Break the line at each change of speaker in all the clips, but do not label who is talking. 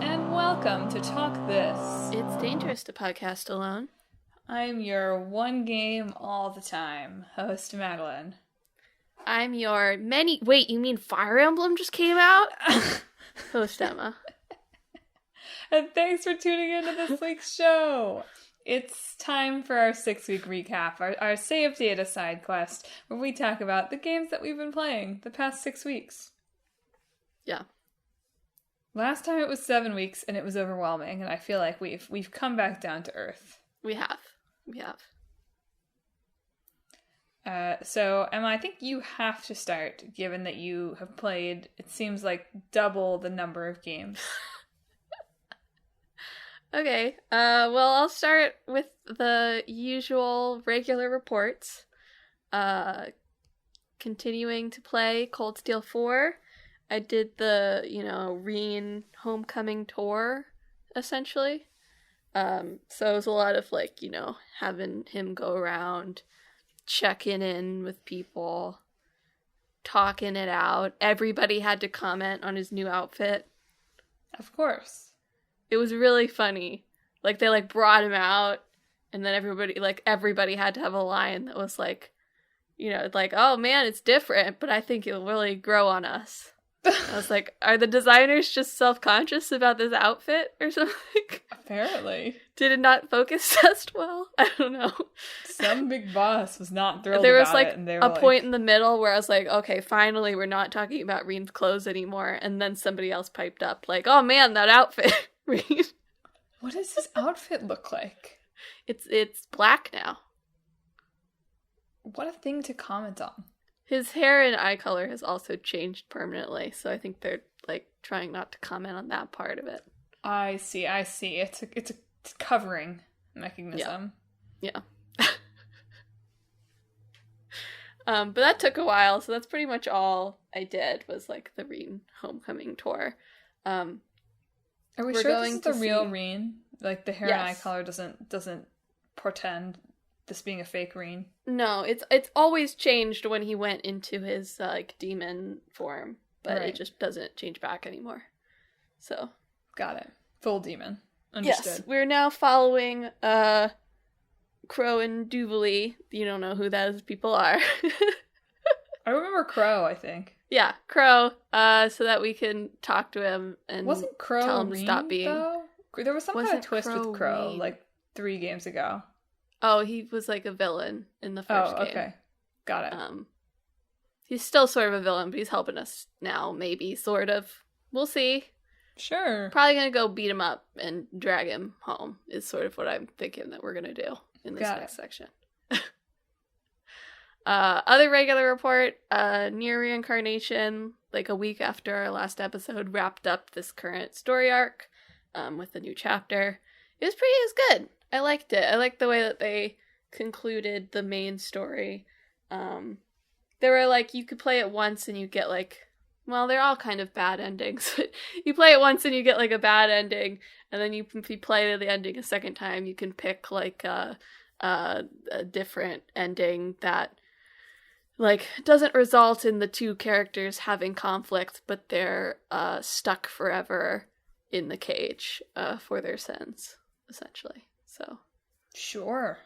and welcome to Talk This.
It's dangerous to podcast alone.
I'm your one game all the time host, Madelyn.
I'm your many... Wait, you mean Fire Emblem just came out? Host, Emma.
And thanks for tuning into this week's show. It's time for our 6-week recap, our save data side quest, where we talk about the games that we've been playing the past 6 weeks.
Yeah.
Last time it was 7 weeks, and it was overwhelming, and I feel like we've come back down to earth.
We have.
So, Emma, I think you have to start, given that you have played, it seems like, double the number of games.
Okay, well, I'll start with the usual regular reports. Continuing to play Cold Steel 4. I did the, Reen Homecoming tour, essentially. So it was a lot of, having him go around, checking in with people, talking it out. Everybody had to comment on his new outfit.
Of course.
It was really funny. They, brought him out, and then everybody had to have a line that was oh man, it's different, but I think it'll really grow on us. I was like, are the designers just self-conscious about this outfit or something?
Apparently.
Did it not focus test well? I don't know.
Some big boss was not thrilled
there
about
was,
it. And they were
a point in the middle where I was like, okay, finally we're not talking about Reen's clothes anymore. And then somebody else piped up, oh man, that outfit, Reen.
What does his outfit look like?
It's black now.
What a thing to comment on.
His hair and eye color has also changed permanently, so I think they're, trying not to comment on that part of it.
I see. It's a covering mechanism.
Yeah. But that took a while, so that's pretty much all I did was, the Reen Homecoming tour.
Are we sure this is the real Reen? The hair and eye color doesn't portend this being a fake Reen?
No, it's always changed when he went into his demon form, but It just doesn't change back anymore. So,
got it. Full demon. Understood.
Yes, we're now following Crow and Duvalie. You don't know who those people are.
I remember Crow, I think.
Yeah, Crow, so that we can talk to him and
wasn't Crow
tell him
Reen,
to stop being...
though? There was some kind of twist with Crow,
Reen?
3 games ago.
Oh, he was a villain in the first game.
Oh, okay. Got it.
He's still sort of a villain, but he's helping us now, maybe, sort of. We'll see.
Sure.
Probably gonna go beat him up and drag him home, is sort of what I'm thinking that we're gonna do in this next section. Other regular report, Near Reincarnation, a week after our last episode, wrapped up this current story arc with a new chapter. It was good. I liked it. I liked the way that they concluded the main story. They were you could play it once and you get they're all kind of bad endings. You play it once and you get a bad ending, and then if you play the ending a second time, you can pick a different ending that doesn't result in the two characters having conflict, but they're stuck forever in the cage for their sins, essentially. So,
sure.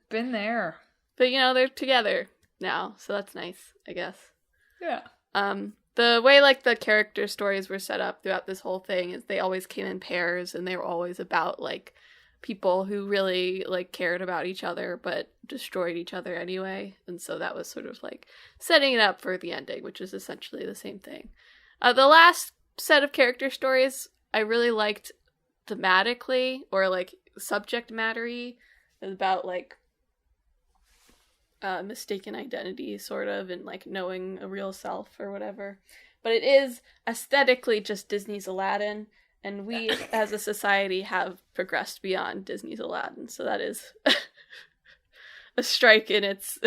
Been there.
But they're together now, so that's nice, I guess.
Yeah.
The way the character stories were set up throughout this whole thing is they always came in pairs, and they were always about people who really cared about each other but destroyed each other anyway. And so that was sort of setting it up for the ending, which is essentially the same thing. The last set of character stories I really liked thematically, or subject matter-y, about mistaken identity sort of, and knowing a real self or whatever. But it is aesthetically just Disney's Aladdin, and we as a society have progressed beyond Disney's Aladdin, so that is a strike in its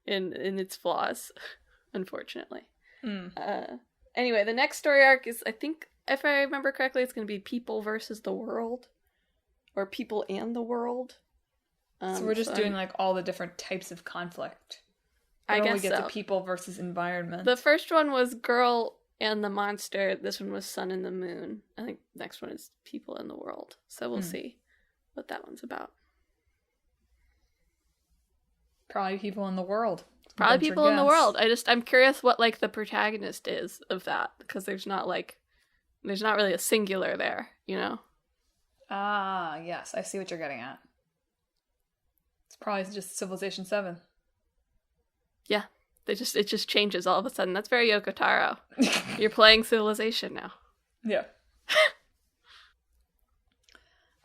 in its flaws, unfortunately. Anyway, the next story arc is, I think, if I remember correctly, it's going to be People versus the World, or People and the World.
So we're just doing all the different types of conflict.
I guess
we get
so.
to people versus environment.
The first one was girl and the monster. This one was Sun and the Moon. I think the next one is People in the World. So we'll see what that one's about.
Probably People in the World.
Probably People in the World. I'm curious what like the protagonist is of that, because there's not really a singular there, you know?
Ah, yes, I see what you're getting at. It's probably just Civilization 7.
Yeah. It just changes all of a sudden. That's very Yoko Taro. You're playing Civilization now.
Yeah.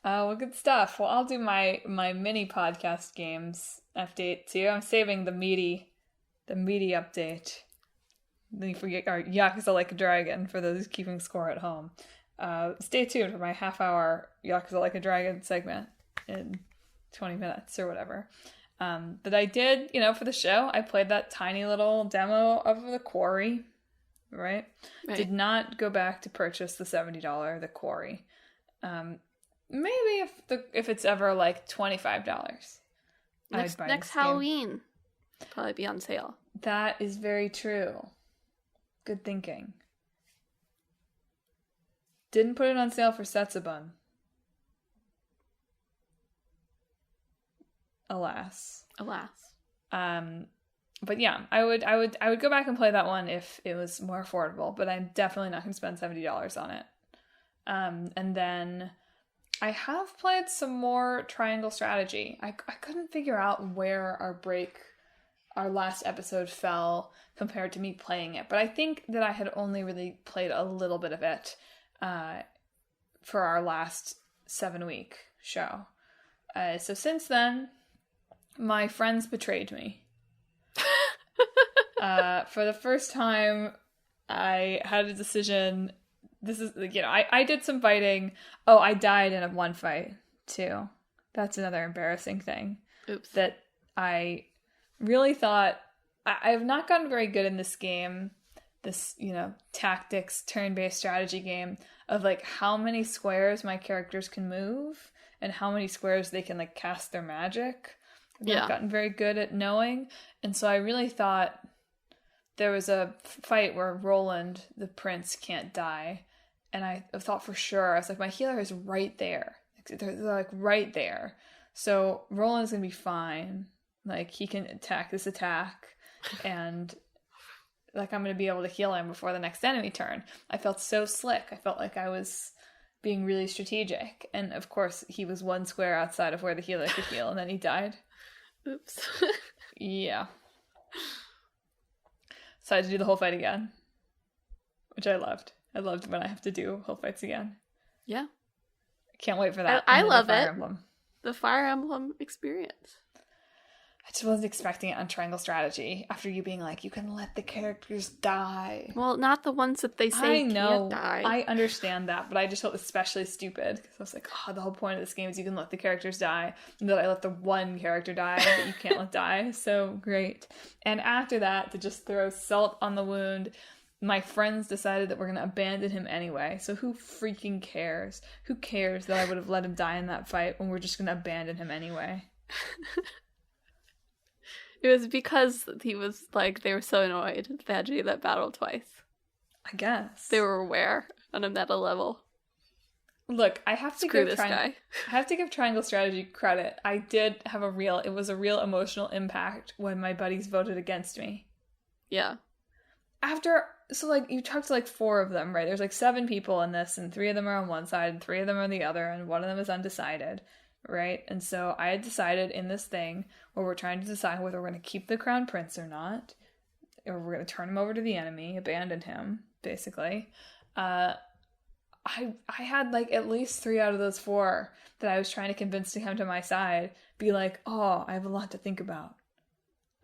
Well, good stuff. Well, I'll do my mini podcast games update too. I'm saving the meaty update. Then forget our Yakuza Like a Dragon for those keeping score at home. Stay tuned for my half-hour Yakuza Like a Dragon segment in 20 minutes or whatever. But I did, for the show, I played that tiny little demo of The Quarry, right? Did not go back to purchase the $70 The Quarry. Maybe if it's ever like $25.
Next Halloween. Probably be on sale.
That is very true. Good thinking. Didn't put it on sale for Setsubun. Alas. But yeah, I would go back and play that one if it was more affordable, but I'm definitely not going to spend $70 on it. And then I have played some more Triangle Strategy. I couldn't figure out where our last episode fell compared to me playing it, but I think that I had only really played a little bit of it for our last 7-week show. So since then, my friends betrayed me. For the first time, I had a decision. This is, I did some fighting. Oh, I died in one fight, too. That's another embarrassing thing.
Oops.
That I really thought, I have not gotten very good in this game, this, tactics, turn-based strategy game, of, how many squares my characters can move, and how many squares they can, cast their magic. I've not gotten very good at knowing, and so I really thought there was a fight where Roland, the prince, can't die, and I thought for sure, I was like, my healer is right there. They're right there. So Roland's gonna be fine. He can attack this attack, and I'm gonna be able to heal him before the next enemy turn. I felt so slick. I felt like I was being really strategic. And of course, he was one square outside of where the healer could heal, and then he died.
Oops.
Yeah. So I had to do the whole fight again, which I loved. I loved when I have to do whole fights again.
Yeah.
Can't wait for that.
I love
Fire
it.
Emblem.
The Fire Emblem experience.
I just wasn't expecting it on Triangle Strategy after you being like, you can let the characters die.
Well, not the ones that they say can't die.
I understand that, but I just felt especially stupid because I was like, the whole point of this game is you can let the characters die, and that I let the one character die that you can't let die. So great. And after that, to just throw salt on the wound, my friends decided that we're going to abandon him anyway. So who freaking cares? Who cares that I would have let him die in that fight when we're just going to abandon him anyway?
It was because he was they were so annoyed that they had to do that battle twice.
I guess.
They were aware on a meta level.
Look, I have to
Screw this guy.
I have to give Triangle Strategy credit. I did have it was a real emotional impact when my buddies voted against me.
Yeah.
You talked to 4 of them, right? There's 7 people in this, and 3 of them are on one side, and 3 of them are on the other, and one of them is undecided. Right? And so I had decided in this thing where we're trying to decide whether we're going to keep the crown prince or not, or we're going to turn him over to the enemy, abandon him, basically. I had at least 3 out of those 4 that I was trying to convince to come to my side be like, oh, I have a lot to think about.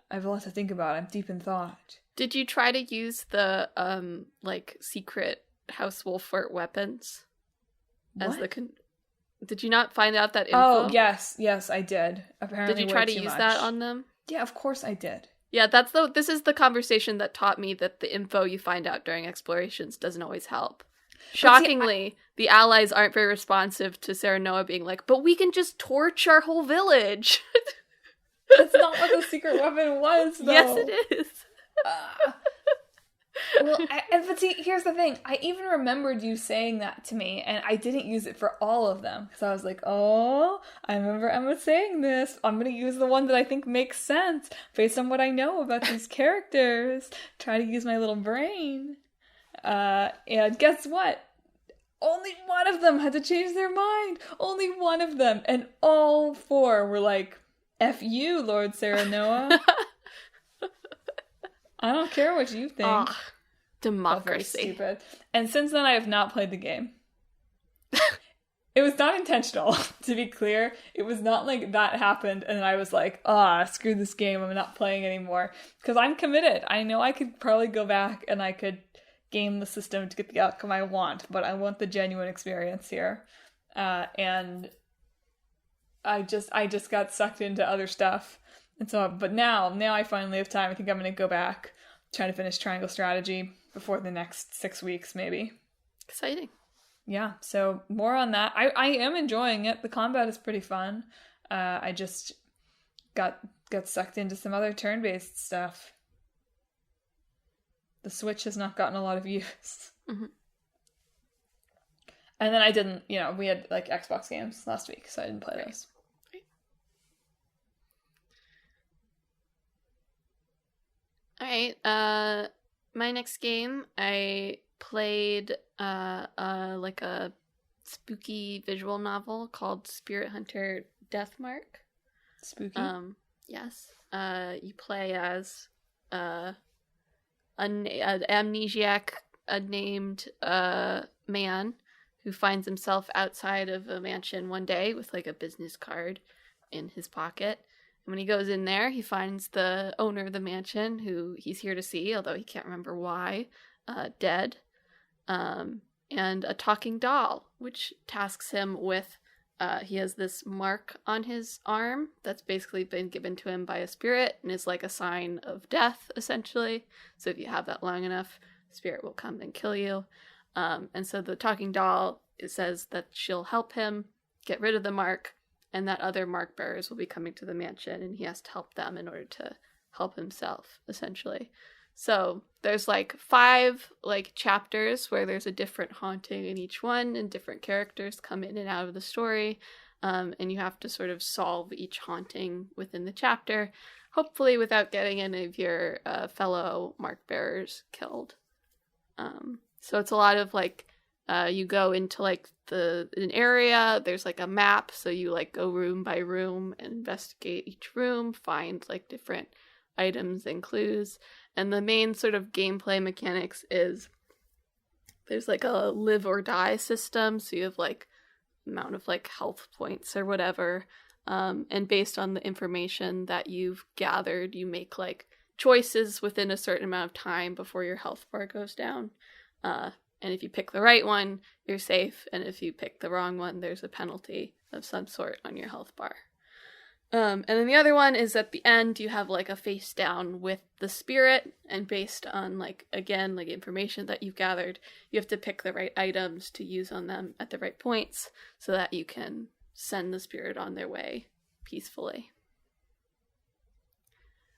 I'm deep in thought.
Did you try to use the secret House Wolfert weapons as the Did you not find out that info?
Oh, yes, I did. Apparently,
did you try to use that on them?
Yeah, of course I did.
Yeah, this is the conversation that taught me that the info you find out during explorations doesn't always help. Shockingly, the allies aren't very responsive to Serenoa being like, but we can just torch our whole village.
That's not what the secret weapon was, though.
Yes, it is.
Well, but see, here's the thing. I even remembered you saying that to me, and I didn't use it for all of them. Because I was like, oh, I remember Emma saying this. I'm going to use the one that I think makes sense based on what I know about these characters. Try to use my little brain. And guess what? Only one of them had to change their mind. Only one of them. And all four were like, F you, Lord Sarah Noah. I don't care what you think.
Ugh, democracy.
Very stupid. And since then, I have not played the game. It was not intentional, to be clear. It was not like that happened and I was like, screw this game. I'm not playing anymore. Because I'm committed. I know I could probably go back and I could game the system to get the outcome I want, but I want the genuine experience here. And I just got sucked into other stuff. And so, but now I finally have time. I think I'm going to go back, try to finish Triangle Strategy before the next 6 weeks, maybe.
Exciting.
Yeah, so more on that. I am enjoying it. The combat is pretty fun. I just got sucked into some other turn-based stuff. The Switch has not gotten a lot of use.
Mm-hmm.
And then I didn't, we had like Xbox games last week, so I didn't play those.
Alright, my next game, I played like a spooky visual novel called Spirit Hunter Deathmark.
Spooky?
Yes. You play as an amnesiac, unnamed man who finds himself outside of a mansion one day with like a business card in his pocket. When he goes in there, he finds the owner of the mansion, who he's here to see, although he can't remember why, dead. And a talking doll, which tasks him with, he has this mark on his arm that's basically been given to him by a spirit and is like a sign of death, essentially. So if you have that long enough, the spirit will come and kill you. And so the talking doll, it says that she'll help him get rid of the mark, and that other mark bearers will be coming to the mansion, and he has to help them in order to help himself, essentially. So there's like 5 like chapters where there's a different haunting in each one, and different characters come in and out of the story, and you have to sort of solve each haunting within the chapter, hopefully without getting any of your fellow mark bearers killed. So it's a lot of like, you go into like an area, there's like a map, so you like go room by room and investigate each room, find like different items and clues. And the main sort of gameplay mechanics is there's like a live or die system, so you have like amount of like health points or whatever, and based on the information that you've gathered, you make like choices within a certain amount of time before your health bar goes down. And if you pick the right one, you're safe. And if you pick the wrong one, there's a penalty of some sort on your health bar. And then the other one is at the end, you have like a face down with the spirit. And based on like, again, like information that you've gathered, you have to pick the right items to use on them at the right points so that you can send the spirit on their way peacefully.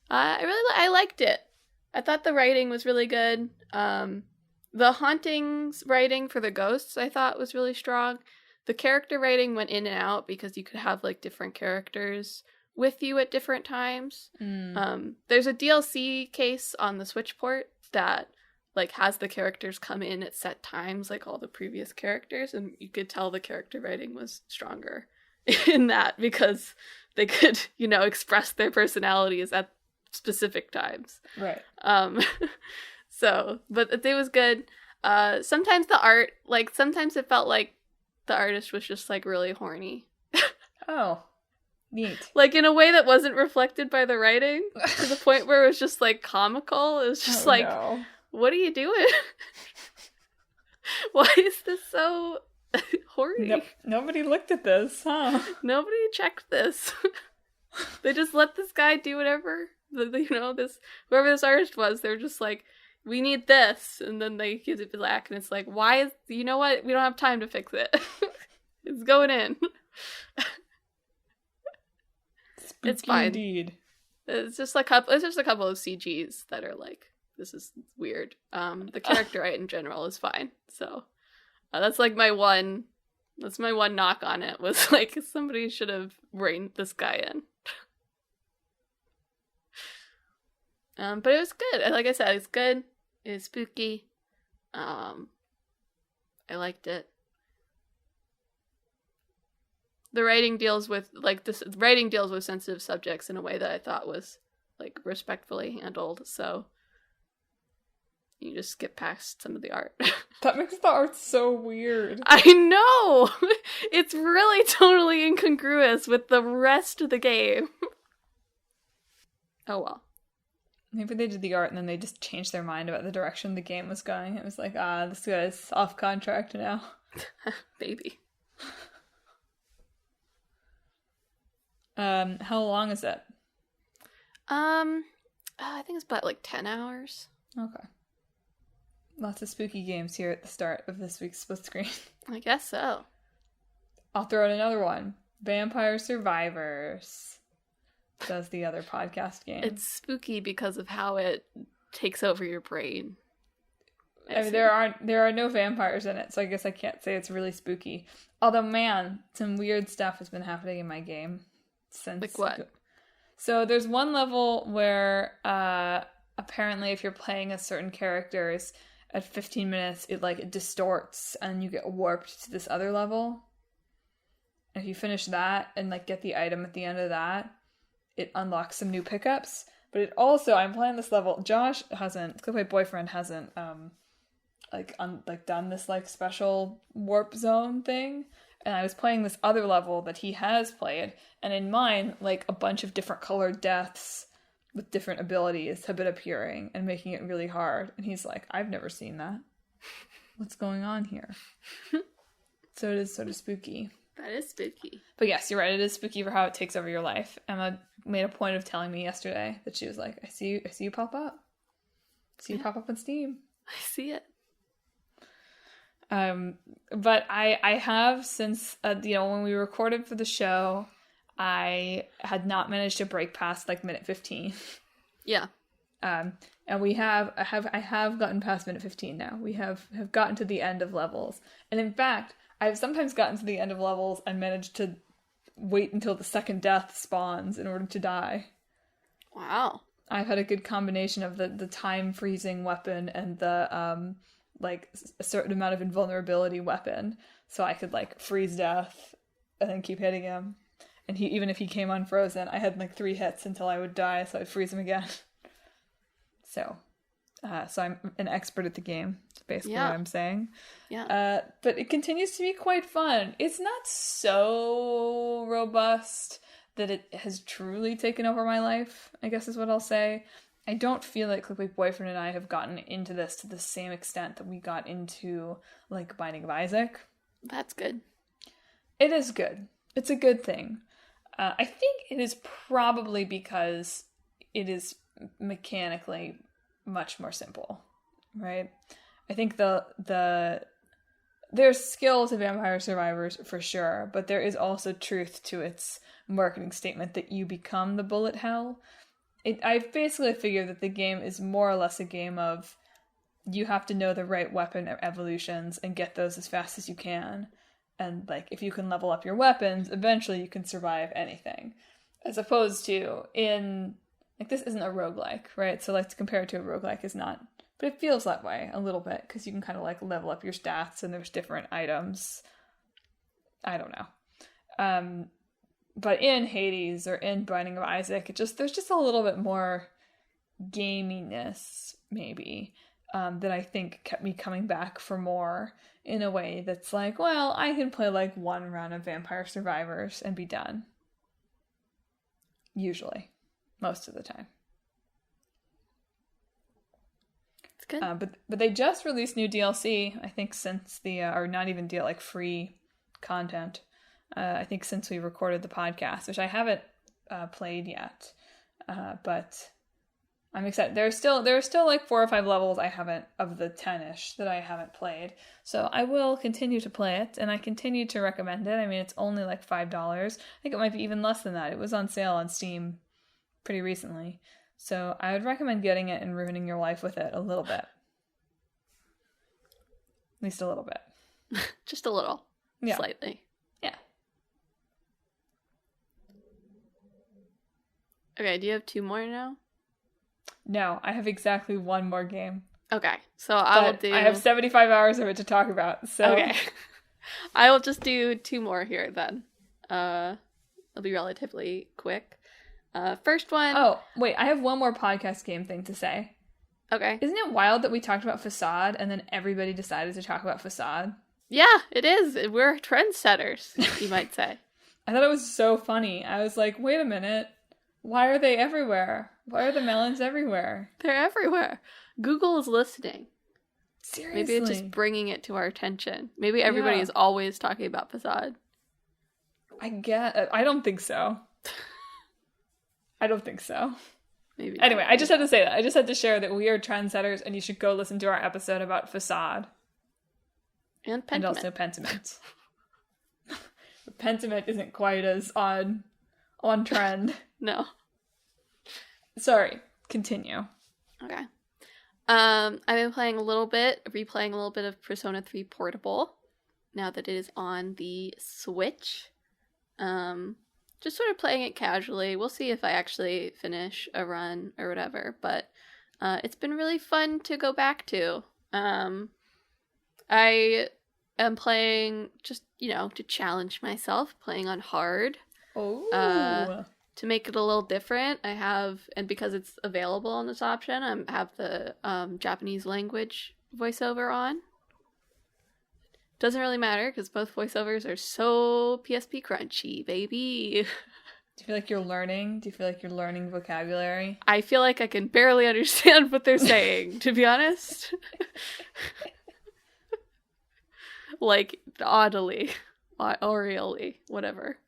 I liked it. I thought the writing was really good. The hauntings writing for the ghosts I thought was really strong. The character writing went in and out because you could have like different characters with you at different times. There's a DLC case on the Switch port that like has the characters come in at set times like all the previous characters, and you could tell the character writing was stronger in that because they could, express their personalities at specific times.
Right.
So, but it was good. Sometimes the art, like, sometimes it felt like the artist was just, like, really horny.
Oh, neat.
Like, in a way that wasn't reflected by the writing, to the point where it was just, like, comical. It was just
no.
What are you doing? Why is this so horny?
Nobody looked at this, huh?
Nobody checked this. They just let this guy do whatever. Whoever this artist was, they're just like, we need this, and then they give it back, and it's like, you know what? We don't have time to fix it. It's going in.
Spooky
it's fine.
Indeed.
It's just a couple of CGs that are like, this is weird. The character art in general is fine. So that's like my one knock on it, was like somebody should have reined this guy in. But it was good. Like I said, it's good. It's spooky. I liked it. The writing deals with sensitive subjects in a way that I thought was like respectfully handled. So you just skip past some of the art.
That makes the art so weird.
I know! It's really totally incongruous with the rest of the game. Oh well.
Maybe they did the art and then they just changed their mind about the direction the game was going. It was like, this guy's off contract now.
Baby.
How long is it?
I think it's about like 10 hours.
Okay. Lots of spooky games here at the start of this week's split screen.
I guess so.
I'll throw in another one. Vampire Survivors. Does the other podcast game.
It's spooky because of how it takes over your brain.
I mean, there are no vampires in it, so I guess I can't say it's really spooky. Although, man, some weird stuff has been happening in my game since.
Like what?
So there's one level where apparently if you're playing as certain characters at 15 minutes, it distorts and you get warped to this other level. If you finish that and get the item at the end of that, it unlocks some new pickups. But it also, I'm playing this level. Josh hasn't, because my boyfriend hasn't done this special warp zone thing. And I was playing this other level that he has played, and in mine, a bunch of different colored deaths with different abilities have been appearing and making it really hard. And he's like, I've never seen that. What's going on here? So it is sort of spooky.
That is spooky.
But yes, you're right. It is spooky for how it takes over your life. Emma made a point of telling me yesterday that she was like, I see you pop up. I see you pop up on Steam.
I see it.
But I have since, when we recorded for the show, I had not managed to break past minute 15.
Yeah.
And I have gotten past minute 15 now. We have gotten to the end of levels. And in fact, I've sometimes gotten to the end of levels and managed to wait until the second death spawns in order to die.
Wow.
I've had a good combination of the time freezing weapon and the, a certain amount of invulnerability weapon. So I could, freeze death and then keep hitting him. And even if he came unfrozen, I had, 3 hits until I would die, so I'd freeze him again. So I'm an expert at the game. That's basically what I'm saying.
Yeah.
But it continues to be quite fun. It's not so robust that it has truly taken over my life, I guess is what I'll say. I don't feel like my boyfriend and I have gotten into this to the same extent that we got into, Binding of Isaac.
That's good.
It is good. It's a good thing. I think it is probably because it is mechanically much more simple, right? I think there's skill to Vampire Survivors for sure, but there is also truth to its marketing statement that you become the bullet hell. I basically figure that the game is more or less a game of you have to know the right weapon evolutions and get those as fast as you can. And, if you can level up your weapons, eventually you can survive anything. As opposed to this isn't a roguelike, right? So, to compare it to a roguelike is not. But it feels that way a little bit, because you can kind of, level up your stats and there's different items. I don't know. But in Hades or in Binding of Isaac, there's just a little bit more gaminess, maybe, that I think kept me coming back for more in a way that's I can play one round of Vampire Survivors and be done. Usually. Most of the time.
It's good.
But they just released new DLC, I think since or not even free content. I think since we recorded the podcast, which I haven't played yet. But I'm excited. There are still 4 or 5 levels I haven't, of the 10-ish that I haven't played. So I will continue to play it, and I continue to recommend it. I mean, it's only $5. I think it might be even less than that. It was on sale on Steam pretty recently. So I would recommend getting it and ruining your life with it a little bit. At least a little bit.
Just a little.
Yeah.
Slightly.
Yeah.
Okay, do you have 2 more now?
No, I have exactly 1 more game.
Okay, so I will do...
I have 75 hours of it to talk about, so...
Okay. I will just do 2 more here, then. It'll be relatively quick. First one...
Oh, wait, I have 1 more podcast game thing to say.
Okay.
Isn't it wild that we talked about Facade, and then everybody decided to talk about Facade?
Yeah, it is. We're trendsetters, you might say.
I thought it was so funny. I was like, wait a minute. Why are they everywhere? Why are the melons everywhere?
They're everywhere. Google is listening.
Seriously.
Maybe it's just bringing it to our attention. Maybe everybody is always talking about Facade.
I don't think so. I don't think so.
Maybe.
Anyway, I just had to say that. I just had to share that we are trendsetters, and you should go listen to our episode about Facade.
And Pentiment.
And also Pentiment. But Pentiment isn't quite as on trend.
No.
Sorry. Continue.
Okay. I've been replaying a little bit of Persona 3 Portable, now that it is on the Switch. Just sort of playing it casually. We'll see if I actually finish a run or whatever, but it's been really fun to go back to. I am playing just, to challenge myself, playing on hard.
Oh.
To make it a little different, and because it's available on this option, I have the Japanese language voiceover on. Doesn't really matter, because both voiceovers are so PSP crunchy, baby.
Do you feel like you're learning? Do you feel like you're learning vocabulary?
I feel like I can barely understand what they're saying, to be honest. Like, audibly, orally, whatever.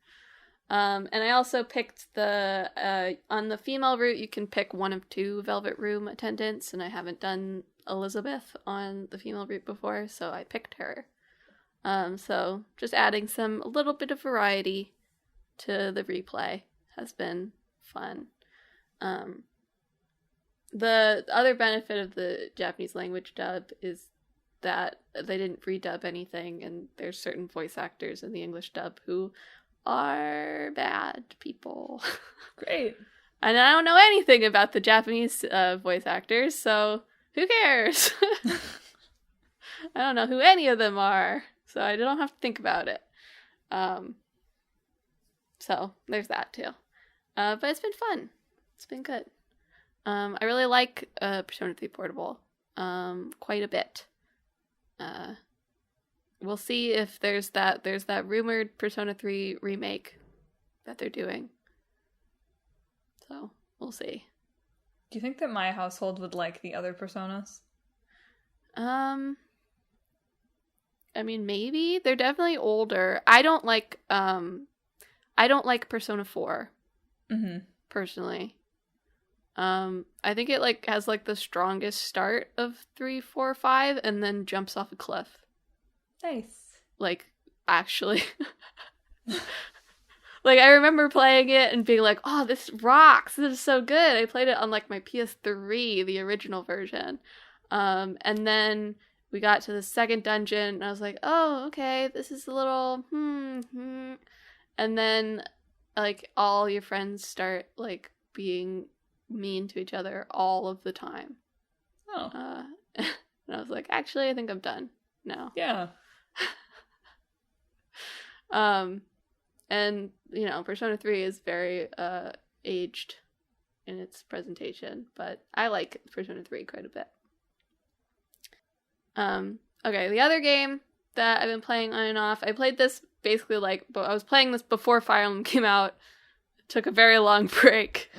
And I also picked on the female route, you can pick 1 of 2 Velvet Room attendants, and I haven't done Elizabeth on the female route before, so I picked her. So just adding a little bit of variety to the replay has been fun. The other benefit of the Japanese language dub is that they didn't redub anything, and there's certain voice actors in the English dub who are bad people.
Great.
And I don't know anything about the Japanese voice actors, so who cares? I don't know who any of them are, so I don't have to think about it. So there's that too. But it's been fun. It's been good. I really like Persona 3 Portable quite a bit. We'll see if there's that rumored Persona 3 remake that they're doing. So, we'll see.
Do you think that my household would like the other Personas?
I mean, maybe. They're definitely older. I don't like Persona 4.
Mm-hmm.
Personally. I think it has the strongest start of 3, 4, 5 and then jumps off a cliff.
Nice.
Actually. I remember playing it and being like, oh, this rocks. This is so good. I played it on my PS3, the original version. And then we got to the second dungeon and I was like, oh, okay, this is a little And then all your friends start being mean to each other all of the time.
Oh.
And I was like, actually, I think I'm done now.
Yeah.
And Persona 3 is very aged in its presentation, but I like Persona 3 quite a bit. Okay, the other game that I've been playing on and off, I played this basically I was playing this before Fire Emblem came out. Took a very long break.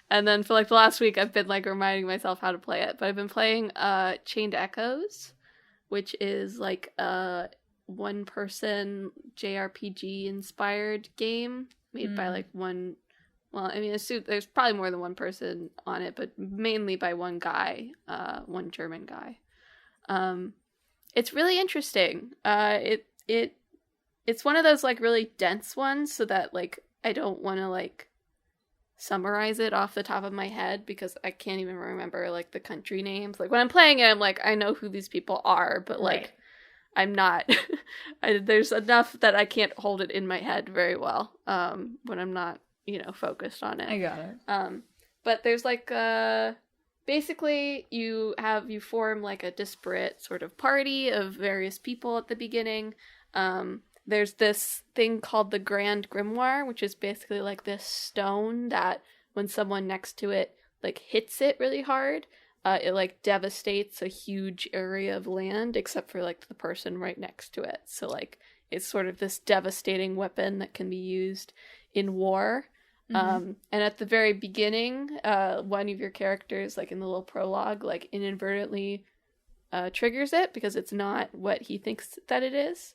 And then for the last week I've been reminding myself how to play it. But I've been playing Chained Echoes, which is a one-person JRPG inspired game made by one, well, I mean, there's probably more than one person on it, but mainly by one guy, one German guy. It's really interesting. It's one of those really dense ones, so that I don't want to summarize it off the top of my head because I can't even remember like the country names. Like when I'm playing it, I'm like, I know who these people are, but like
Right.
I'm not. There's enough that I can't hold it in my head very well when I'm not, focused on it.
I got it.
But there's like basically you form like a disparate sort of party of various people at the beginning. There's this thing called the Grand Grimoire, which is basically like this stone that when someone next to it like hits it really hard, it like devastates a huge area of land except for like the person right next to it. So like it's sort of this devastating weapon that can be used in war. And at the very beginning, one of your characters, like in the little prologue, like inadvertently triggers it because it's not what he thinks that it is.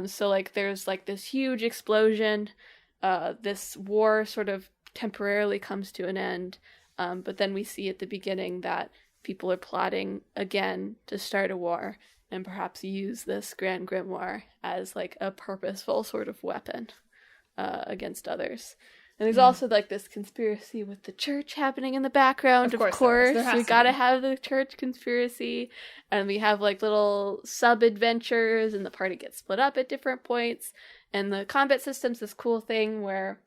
So like there's like this huge explosion, this war sort of temporarily comes to an end, but then we see at the beginning that people are plotting again to start a war and perhaps use this Grand Grimoire as like a purposeful sort of weapon against others. And there's also like this conspiracy with the church happening in the background. Of course. We gotta have the church conspiracy. And we have like little sub-adventures and the party gets split up at different points. And the combat system's this cool thing where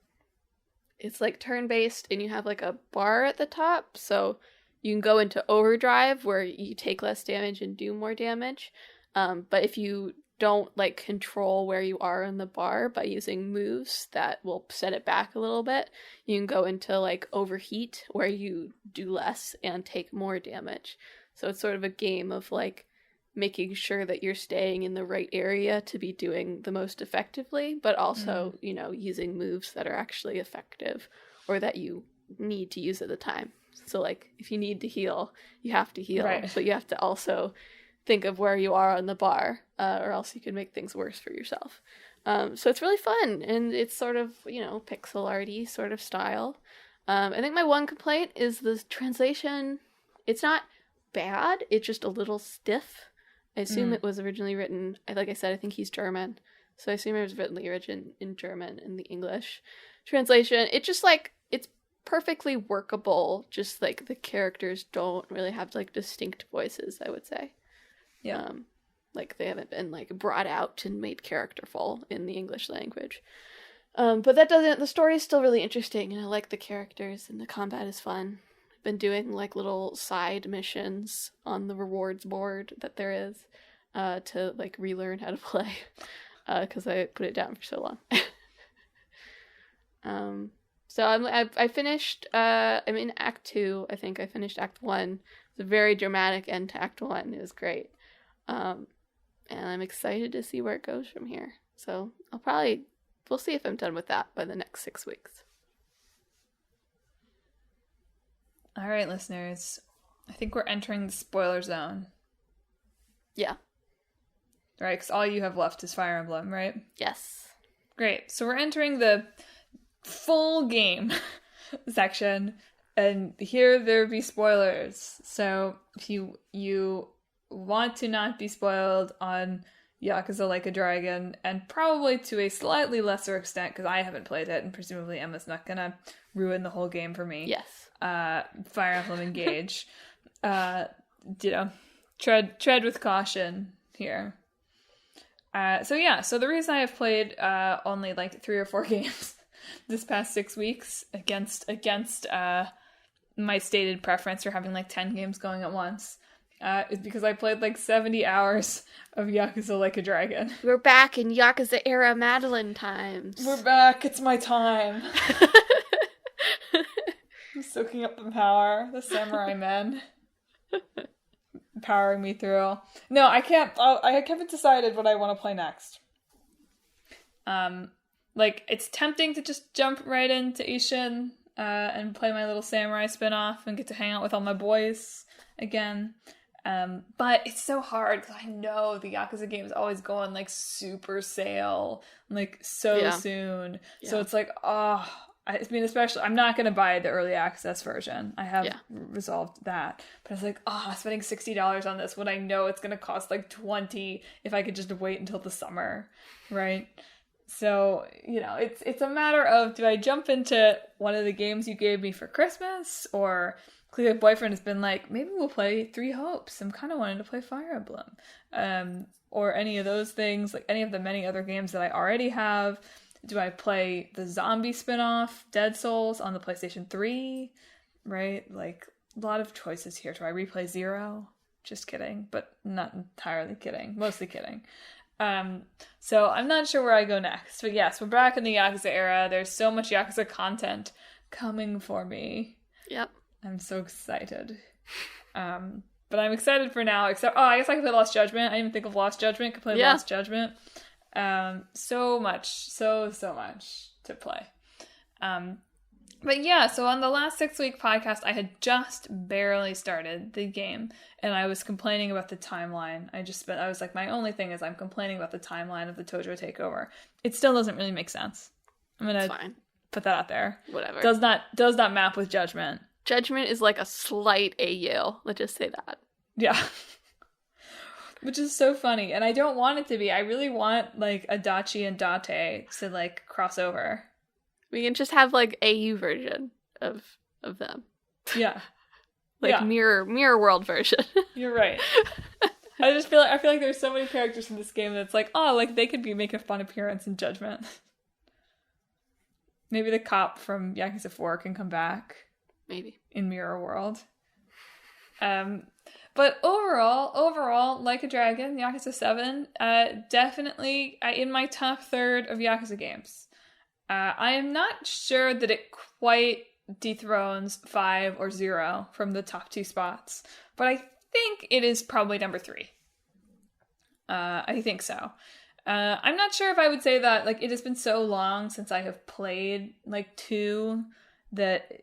it's like turn-based and you have like a bar at the top. So you can go into overdrive where you take less damage and do more damage. But if you don't like control where you are in the bar by using moves that will set it back a little bit, you can go into like overheat where you do less and take more damage. So it's sort of a game of like making sure that you're staying in the right area to be doing the most effectively, but also, using moves that are actually effective or that you need to use at the time. So like if you need to heal, you have to heal,
Right.
but you have to also think of where you are on the bar, or else you could make things worse for yourself. So it's really fun, and it's sort of, pixel arty sort of style. I think my one complaint is the translation. It's not bad, it's just a little stiff. I assume it was originally written, like I said, I think he's German, so I assume it was written in German in the English translation. It just like, it's perfectly workable, just like the characters don't really have like distinct voices, I would say.
Yeah.
Like they haven't been like brought out and made characterful in the English language. But that doesn't, the story is still really interesting and I like the characters and the combat is fun. I've been doing like little side missions on the rewards board that there is to like relearn how to play because I put it down for so long. So I finished, I'm in Act 2, I think I finished Act 1. It's a very dramatic end to Act 1, it was great. And I'm excited to see where it goes from here. So we'll see if I'm done with that by the next 6 weeks.
All right, listeners. I think we're entering the spoiler zone.
Yeah.
Right, because all you have left is Fire Emblem, right?
Yes.
Great. So we're entering the full game section, and here there be spoilers. So if you want to not be spoiled on Yakuza Like a Dragon, and probably to a slightly lesser extent, because I haven't played it, and presumably Emma's not gonna ruin the whole game for me.
Yes.
Fire Emblem Engage. Tread with caution here. So the reason I have played only like 3 or 4 games this past 6 weeks against my stated preference for having like 10 games going at once is because I played like 70 hours of Yakuza Like a Dragon.
We're back in Yakuza-era Madelyn times.
We're back. It's my time. I'm soaking up the power. The samurai men. Powering me through. No, I can't. I haven't decided what I want to play next. It's tempting to just jump right into Ishin and play my little samurai spin-off and get to hang out with all my boys again. But it's so hard because I know the Yakuza games always go on like super sale, like soon. Yeah. So it's like, especially, I'm not going to buy the early access version. I have resolved that. But I was like, spending $60 on this when I know it's going to cost like $20 if I could just wait until the summer, right? So, it's a matter of, do I jump into one of the games you gave me for Christmas? Or clearly boyfriend has been like, maybe we'll play Three Hopes. I'm kind of wanting to play Fire Emblem. Or any of those things, like any of the many other games that I already have. Do I play the zombie spin-off, Dead Souls, on the PlayStation 3? Right? Like, a lot of choices here. Do I replay Zero? Just kidding, but not entirely kidding. Mostly kidding. So I'm not sure where I go next. But yes, we're back in the Yakuza era. There's so much Yakuza content coming for me.
Yep.
I'm so excited. But I'm excited for now, except, I guess I could play Lost Judgment. I didn't even think of Lost Judgment. Could play Lost Judgment. So much to play. But yeah, so on the last 6-week podcast, I had just barely started the game, and I was complaining about the timeline. I was like, my only thing is I'm complaining about the timeline of the Tojo takeover. It still doesn't really make sense. I'm gonna put that out there.
Whatever.
Does not map with Judgment.
Judgment is like a slight AU. Let's just say that.
Yeah. Which is so funny, and I don't want it to be. I really want like Adachi and Date to like cross over.
We can just have like AU version of them.
Yeah.
Mirror world version.
You're right. I feel like there's so many characters in this game that's like, like they could be making a fun appearance in Judgment. Maybe the cop from Yakuza 4 can come back.
Maybe.
In Mirror World. But overall, Like a Dragon, Yakuza 7, definitely in my top third of Yakuza games. I am not sure that it quite dethrones 5 or 0 from the top 2 spots, but I think it is probably number 3. I think so. I'm not sure if I would say that, like, it has been so long since I have played, like, 2 that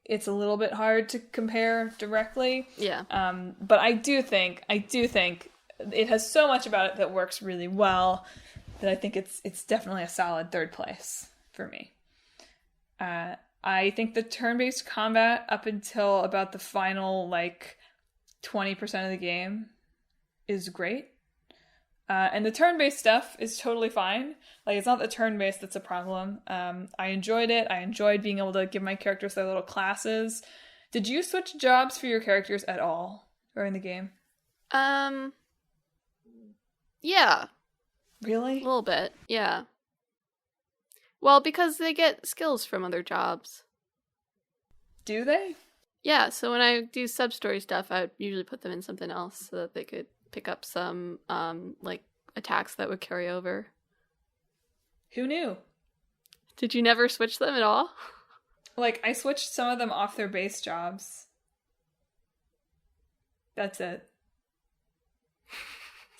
it's a little bit hard to compare directly.
Yeah.
But I do think it has so much about it that works really well that I think it's definitely a solid third place for me. I think the turn-based combat up until about the final, like, 20% of the game is great. And the turn-based stuff is totally fine. Like, it's not the turn-based that's a problem. I enjoyed it. I enjoyed being able to give my characters their little classes. Did you switch jobs for your characters at all during the game?
Yeah.
Really?
A little bit, yeah. Well, because they get skills from other jobs.
Do they?
Yeah, so when I do sub-story stuff, I would usually put them in something else so that they could pick up some, like, attacks that would carry over.
Who knew?
Did you never switch them at all?
Like, I switched some of them off their base jobs. That's it.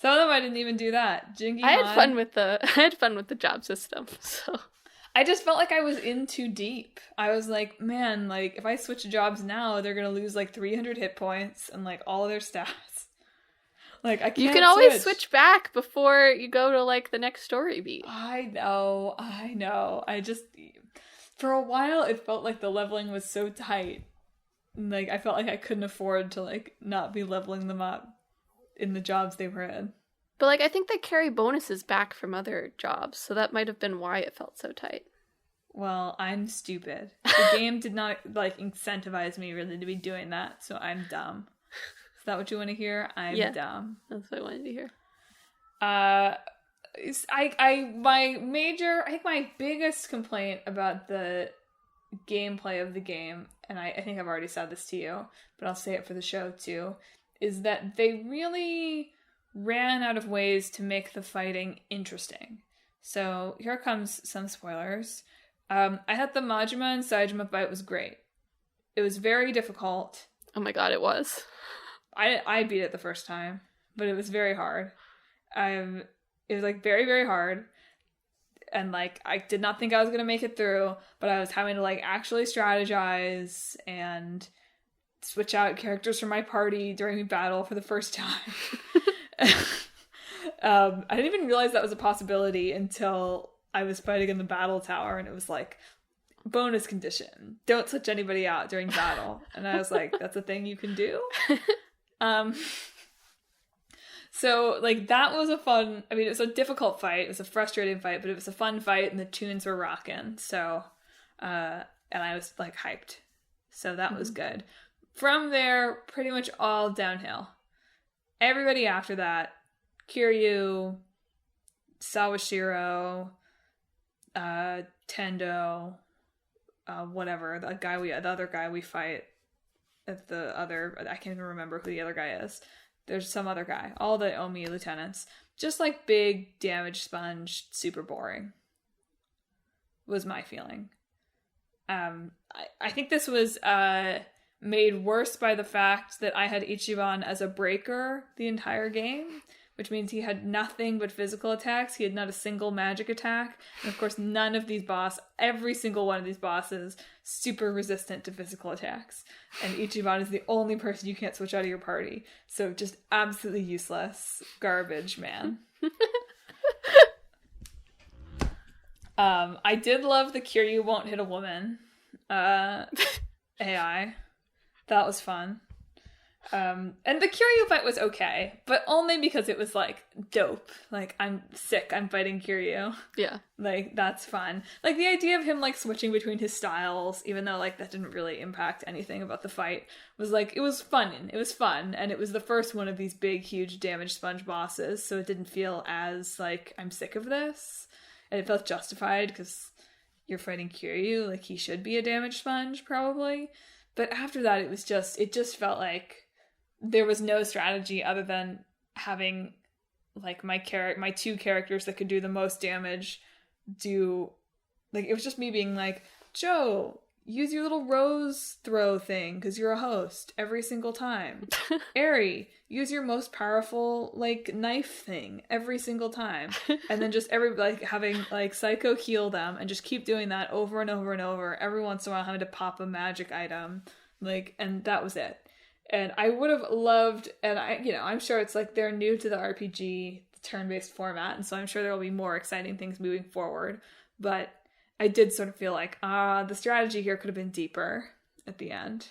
Some of them I didn't even do that.
I had fun with the job system, so
I just felt like I was in too deep. I was like, man, like, if I switch jobs now, they're gonna lose like 300 hit points and like all their stats. Like, I can't.
You can always switch back before you go to like the next story beat.
I know. I just, for a while, it felt like the leveling was so tight. Like, I felt like I couldn't afford to like not be leveling them up in the jobs they were in.
But, like, I think they carry bonuses back from other jobs, so that might have been why it felt so tight.
Well, I'm stupid. The game did not, like, incentivize me really to be doing that, so I'm dumb. Is that what you want to hear? I'm dumb.
That's what I wanted to hear.
I think my biggest complaint about the gameplay of the game, and I think I've already said this to you, but I'll say it for the show too, is that they really ran out of ways to make the fighting interesting. So here comes some spoilers. I thought the Majima and Saejima fight was great. It was very difficult.
Oh my god, it was.
I beat it the first time, but it was very hard. It was like very, very hard. And like, I did not think I was going to make it through, but I was having to like actually strategize and switch out characters from my party during the battle for the first time. I didn't even realize that was a possibility until I was fighting in the battle tower, and it was like, bonus condition, don't switch anybody out during battle. And I was like, that's a thing you can do? So, like, that was a fun, I mean, it was a difficult fight. It was a frustrating fight, but it was a fun fight, and the tunes were rocking. So, and I was, like, hyped. So that was good. From there, pretty much all downhill. Everybody after that, Kiryu, Sawashiro, Tendo, whatever, the other guy we fight at the other, I can't even remember who the other guy is. There's some other guy. All the Omi lieutenants. Just like big damage sponge, super boring. Was my feeling. I think this was made worse by the fact that I had Ichiban as a breaker the entire game, which means he had nothing but physical attacks. He had not a single magic attack. And of course, none of these every single one of these bosses, super resistant to physical attacks. And Ichiban is the only person you can't switch out of your party. So just absolutely useless. Garbage, man. I did love the Kiryu won't hit a woman AI. That was fun. And the Kiryu fight was okay, but only because it was, like, dope. Like, I'm sick, I'm fighting Kiryu.
Yeah.
Like, that's fun. Like, the idea of him, like, switching between his styles, even though, like, that didn't really impact anything about the fight, was, like, it was fun. It was fun, and it was the first one of these big, huge damage sponge bosses, so it didn't feel as, like, I'm sick of this. And it felt justified, because you're fighting Kiryu, like, he should be a damage sponge, probably. But after that, it just felt like there was no strategy other than having, like, my two characters that could do the most damage do, like, it was just me being like, Joe, use your little rose throw thing because you're a host every single time. Eri, use your most powerful, like, knife thing every single time. And then just having, like, Psycho heal them and just keep doing that over and over and over. Every once in a while having to pop a magic item. Like, and that was it. And I would have loved, and I'm sure it's like they're new to the RPG, the turn-based format, and so I'm sure there will be more exciting things moving forward. But I did sort of feel like, the strategy here could have been deeper at the end.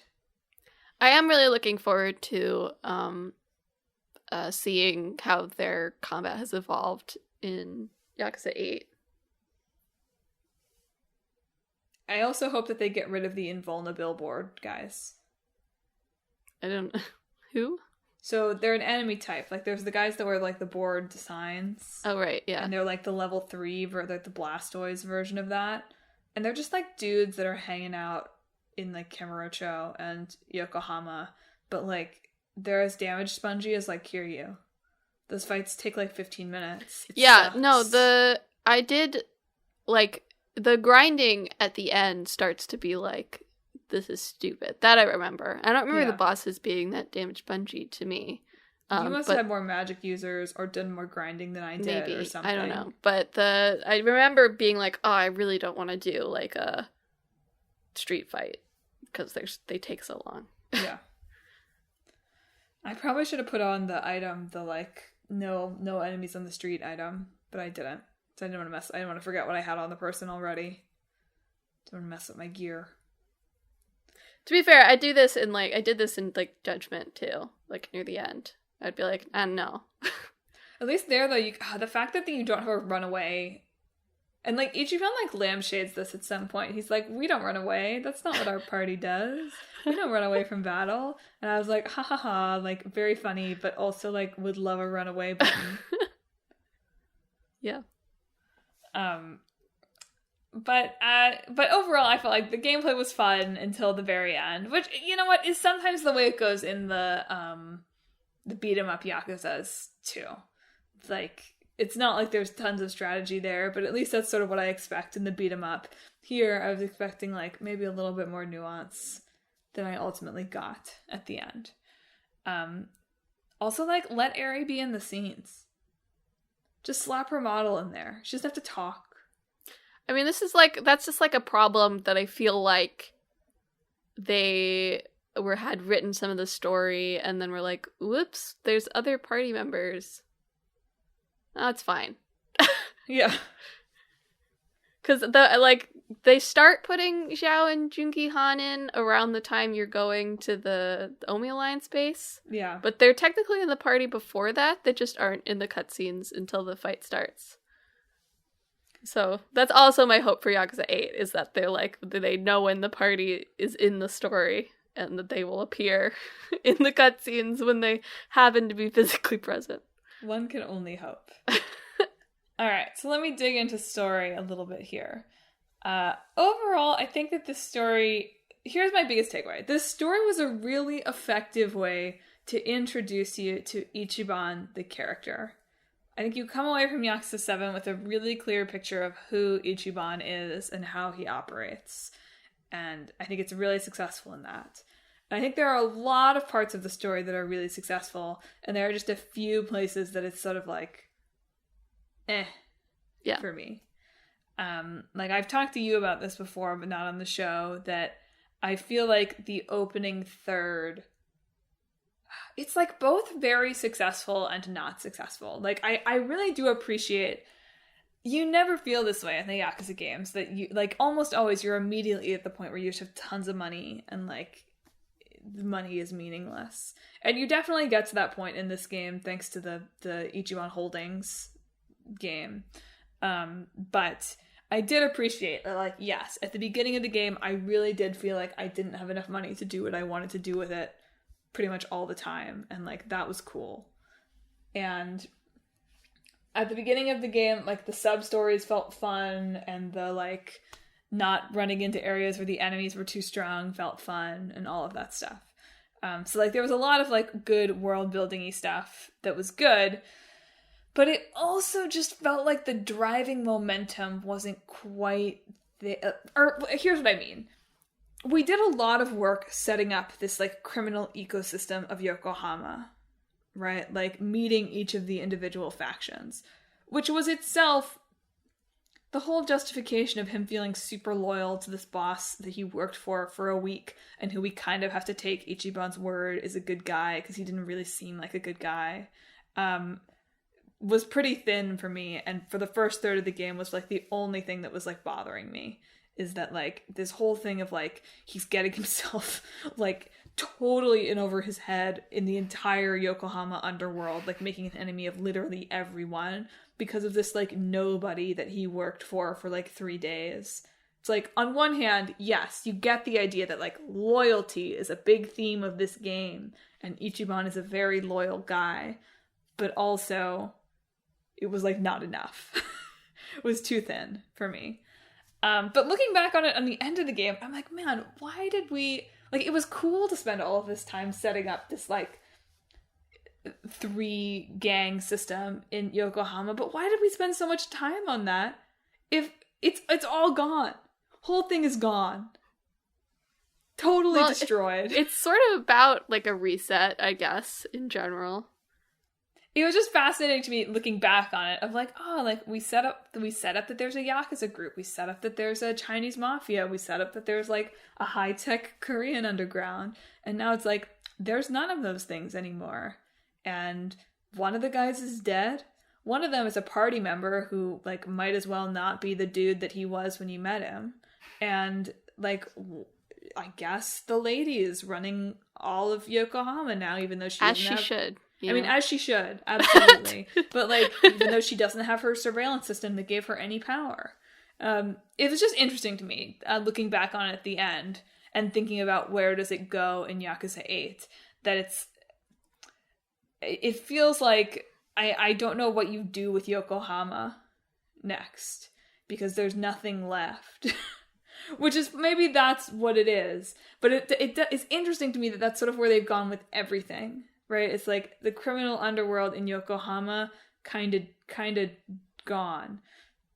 I am really looking forward to seeing how their combat has evolved in Yakuza 8.
I also hope that they get rid of the invulnerable board guys.
I don't... Who?
So they're an enemy type. Like, there's the guys that wear, like, the board signs.
Oh, right, yeah.
And they're, like, the level 3, like, the Blastoise version of that. And they're just, like, dudes that are hanging out in, like, Kamurocho and Yokohama. But, like, they're as damage spongy as, like, Kiryu. Those fights take, like, 15 minutes. It sucks.
No, I did, like, the grinding at the end starts to be, like, this is stupid. That I remember. I don't remember the bosses being that damage spongy to me.
You must have had more magic users or done more grinding than I did, or something.
I don't know. But I remember being like, oh, I really don't want to do, like, a street fight because they take so long.
Yeah. I probably should have put on the item, the, like, no enemies on the street item, but I didn't. So I didn't want to forget what I had on the person already. Didn't want to mess up my gear.
To be fair, I did this in, like, Judgment, too. Like, near the end. I'd be like, no.
At least there, though, the fact that you don't have a runaway... And, like, Ichiban, like, lampshades this at some point. He's like, we don't run away. That's not what our party does. We don't run away from battle. And I was like, ha ha ha, like, very funny, but also, like, would love a runaway button.
Yeah.
But overall, I felt like the gameplay was fun until the very end, which, you know what, is sometimes the way it goes in the beat 'em up Yakuzas too. It's like, it's not like there's tons of strategy there, but at least that's sort of what I expect in the beat 'em up. Here, I was expecting, like, maybe a little bit more nuance than I ultimately got at the end. Also, like, let Eri be in the scenes. Just slap her model in there. She doesn't have to talk.
I mean, that's just, like, a problem that I feel like they had written some of the story and then were like, whoops, there's other party members. Oh, it's fine.
Yeah.
Because they start putting Xiao and Jungi Han in around the time you're going to the Omi Alliance base.
Yeah.
But they're technically in the party before that. They just aren't in the cutscenes until the fight starts. So that's also my hope for Yakuza 8, is that they know when the party is in the story and that they will appear in the cutscenes when they happen to be physically present.
One can only hope. All right, so let me dig into story a little bit here. Overall, I think that this story... Here's my biggest takeaway. This story was a really effective way to introduce you to Ichiban, the character. I think you come away from Yakuza 7 with a really clear picture of who Ichiban is and how he operates. And I think it's really successful in that. And I think there are a lot of parts of the story that are really successful, and there are just a few places that it's sort of like, for me. Like, I've talked to you about this before, but not on the show, that I feel like the opening third, it's like both very successful and not successful. Like, I really do appreciate, you never feel this way in the Yakuza games, that you, like, almost always you're immediately at the point where you just have tons of money and, like, the money is meaningless. And you definitely get to that point in this game thanks to the Ichiban Holdings game. But I did appreciate that, like, yes, at the beginning of the game, I really did feel like I didn't have enough money to do what I wanted to do with it pretty much all the time. And, like, that was cool. And at the beginning of the game, like, the sub-stories felt fun, and the, like, not running into areas where the enemies were too strong felt fun, and all of that stuff. So, like, there was a lot of, like, good world-building-y stuff that was good, but it also just felt like the driving momentum wasn't quite there. Or, here's what I mean. We did a lot of work setting up this, like, criminal ecosystem of Yokohama, right? Like, meeting each of the individual factions, which was itself the whole justification of him feeling super loyal to this boss that he worked for a week, and who we kind of have to take Ichiban's word is a good guy because he didn't really seem like a good guy, was pretty thin for me. And for the first third of the game was, like, the only thing that was, like, bothering me, is that, like, this whole thing of, like, he's getting himself, like, totally in over his head in the entire Yokohama underworld, like, making an enemy of literally everyone because of this, like, nobody that he worked for like 3 days. It's like, on one hand, yes, you get the idea that, like, loyalty is a big theme of this game, and Ichiban is a very loyal guy, but also it was, like, not enough. It was too thin for me. But looking back on it on the end of the game, I'm like, man, why did we... Like, it was cool to spend all of this time setting up this, like, 3-gang system in Yokohama, but why did we spend so much time on that if it's all gone? Whole thing is gone. Totally destroyed.
It's sort of about, like, a reset, I guess, in general.
It was just fascinating to me looking back on it, of like, oh, like, we set up that there's a Yakuza group, we set up that there's a Chinese mafia, we set up that there's, like, a high-tech Korean underground, and now it's like, there's none of those things anymore. And one of the guys is dead. One of them is a party member who, like, might as well not be the dude that he was when you met him. And, like, I guess the lady is running all of Yokohama now, even though she doesn't have...
As she should.
I mean, as she should, absolutely. But, like, even though she doesn't have her surveillance system that gave her any power. It was just interesting to me, looking back on it at the end, and thinking about where does it go in Yakuza 8, that it feels like I don't know what you do with Yokohama next, because there's nothing left. Which is, maybe that's what it is. But it's interesting to me that that's sort of where they've gone with everything. Right? It's like the criminal underworld in Yokohama kind of gone.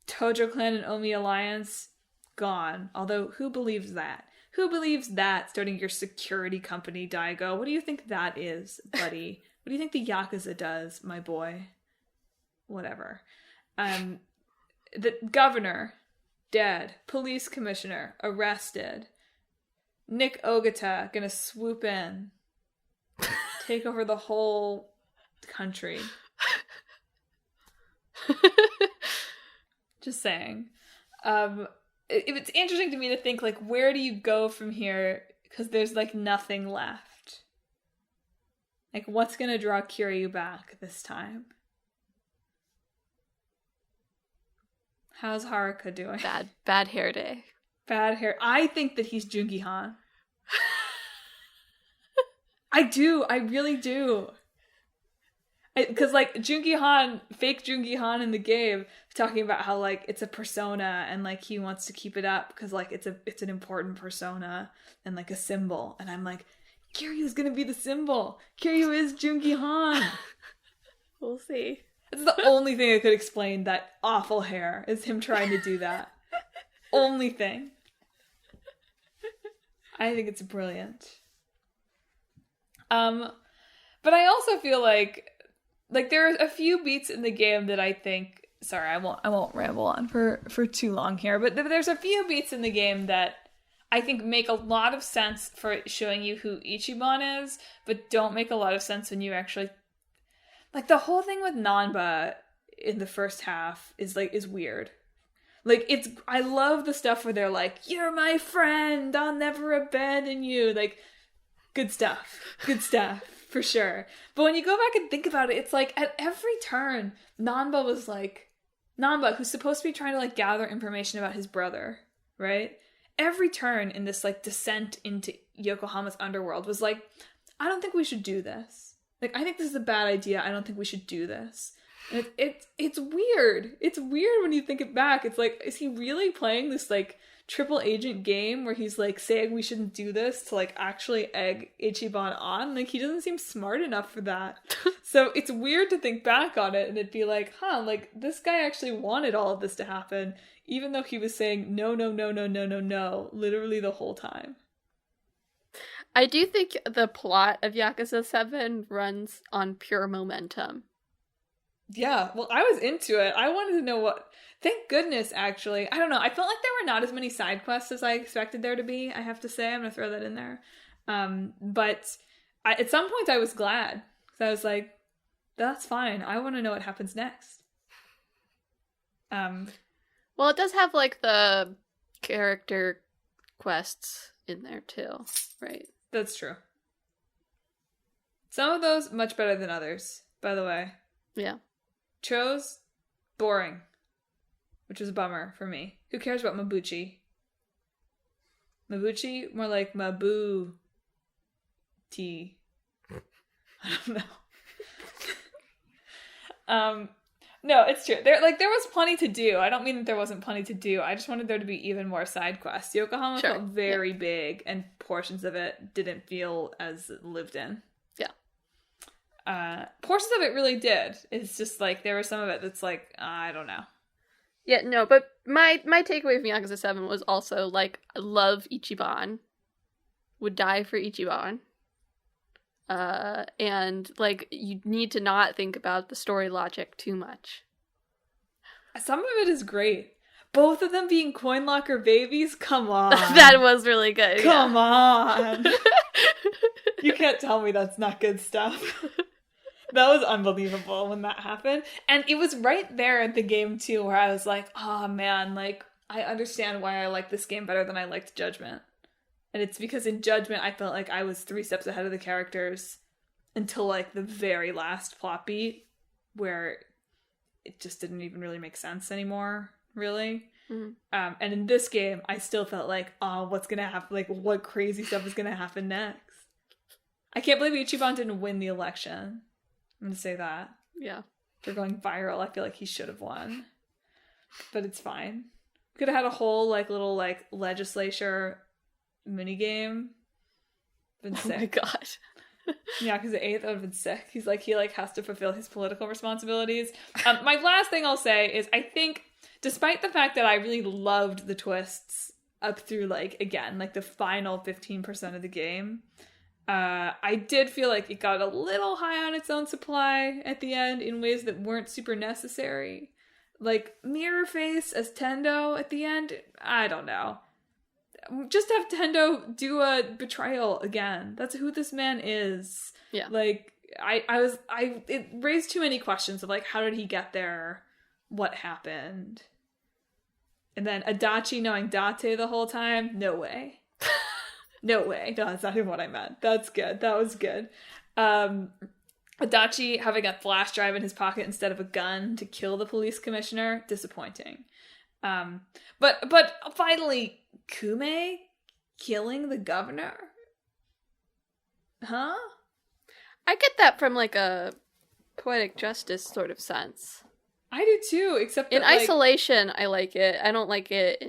Tojo Clan and Omi Alliance, gone. Although, who believes that? Who believes that, starting your security company, Daigo? What do you think that is, buddy? What do you think the Yakuza does, my boy? Whatever. The governor, dead. Police commissioner, arrested. Nick Ogata, gonna swoop in. Take over the whole country. Just saying. it's interesting to me to think, like, where do you go from here? Because there's, like, nothing left. Like, what's gonna draw Kiryu back this time? How's Haruka doing?
Bad hair day.
Bad hair. I think that he's Jungi Han. I do. I really do. Because, like, fake Jungi Han in the game, talking about how, like, it's a persona and, like, he wants to keep it up because, like, it's an important persona and, like, a symbol. And I'm like, Kiryu's gonna be the symbol. Kiryu is Jungi Han.
We'll see.
It's the only thing that could explain that awful hair, is him trying to do that. Only thing. I think it's brilliant. But I also feel like there are a few beats in the game that I think, sorry, I won't ramble on for too long here, but there's a few beats in the game that I think make a lot of sense for showing you who Ichiban is, but don't make a lot of sense when you actually, like, the whole thing with Nanba in the first half is weird. Like, I love the stuff where they're like, you're my friend, I'll never abandon you. Like, good stuff, for sure. But when you go back and think about it, it's like, at every turn, Nanba, who's supposed to be trying to, like, gather information about his brother, right? Every turn in this, like, descent into Yokohama's underworld was like, I don't think we should do this. Like, I think this is a bad idea. I don't think we should do this. And it's weird. It's weird when you think it back. It's like, is he really playing this, like, triple agent game where he's, like, saying we shouldn't do this to, like, actually egg Ichiban on? Like, he doesn't seem smart enough for that. So it's weird to think back on it and it'd be like, like, this guy actually wanted all of this to happen, even though he was saying no, literally the whole time.
I do think the plot of Yakuza-7 runs on pure momentum.
Yeah, well, I was into it. I wanted to know what... Thank goodness, actually. I don't know. I felt like there were not as many side quests as I expected there to be, I have to say. I'm going to throw that in there. But at some point I was glad. So I was like, that's fine. I want to know what happens next.
Well, it does have, like, the character quests in there, too, right?
That's true. Some of those, much better than others, by the way.
Yeah.
Cho's, boring. Which was a bummer for me. Who cares about Mabuchi? Mabuchi? More like Mabu-T. I don't know. No, it's true. There was plenty to do. I don't mean that there wasn't plenty to do. I just wanted there to be even more side quests. Yokohama felt very big, and portions of it didn't feel as lived in. Yeah. Portions of it really did. It's just like, there was some of it that's like, I don't know.
Yeah, no, but my takeaway from Yakuza-7 was also, like, I love Ichiban. Would die for Ichiban. And, like, you need to not think about the story logic too much.
Some of it is great. Both of them being coin locker babies? Come on.
That was really good.
Come on. You can't tell me that's not good stuff. That was unbelievable when that happened. And it was right there at the game, too, where I was like, oh, man, like, I understand why I like this game better than I liked Judgment. And it's because in Judgment, I felt like I was 3 steps ahead of the characters until, like, the very last plot beat, where it just didn't even really make sense anymore, really. Mm-hmm. And in this game, I still felt like, oh, what's gonna happen? Like, what crazy stuff is gonna happen next? I can't believe Ichiban didn't win the election. I'm gonna say that.
Yeah.
For going viral, I feel like he should have won. But it's fine. Could have had a whole, like, little, like, legislature minigame. Been sick.
Oh my god.
Yeah, because the 8th, that would have been sick. He has to fulfill his political responsibilities. My last thing I'll say is, I think, despite the fact that I really loved the twists up through, like, again, like, the final 15% of the game, I did feel like it got a little high on its own supply at the end in ways that weren't super necessary. Like, Mirror Face as Tendo at the end, I don't know. Just have Tendo do a betrayal again. That's who this man is.
Yeah.
Like, it raised too many questions of, like, how did he get there? What happened? And then Adachi knowing Date the whole time. No way. No way. No, that's not even what I meant. That's good. That was good. Adachi having a flash drive in his pocket instead of a gun to kill the police commissioner. Disappointing. But finally, Kume killing the governor? Huh?
I get that from like a poetic justice sort of sense.
I do too, except that,
in isolation, I like it. I don't like it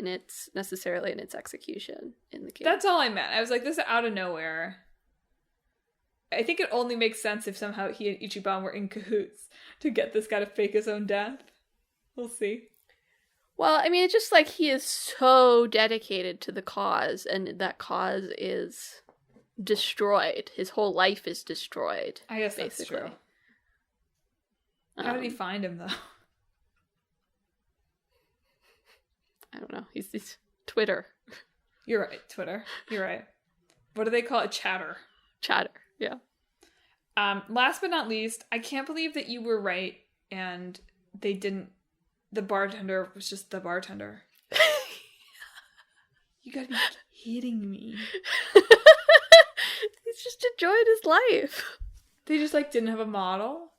necessarily in its execution in the game.
That's all I meant. I was like, this is out of nowhere. I think it only makes sense if somehow he and Ichiban were in cahoots to get this guy to fake his own death. We'll see.
Well, I mean, it's just like he is so dedicated to the cause, and that cause is destroyed. His whole life is destroyed.
I guess that's true. How did he find him, though?
I don't know. He's Twitter.
You're right, Twitter. You're right. What do they call it? Chatter.
Chatter, yeah.
Last but not least, I can't believe that you were right and they didn't... The bartender was just the bartender. You gotta be kidding me.
He's just enjoying his life.
They just, like, didn't have a model?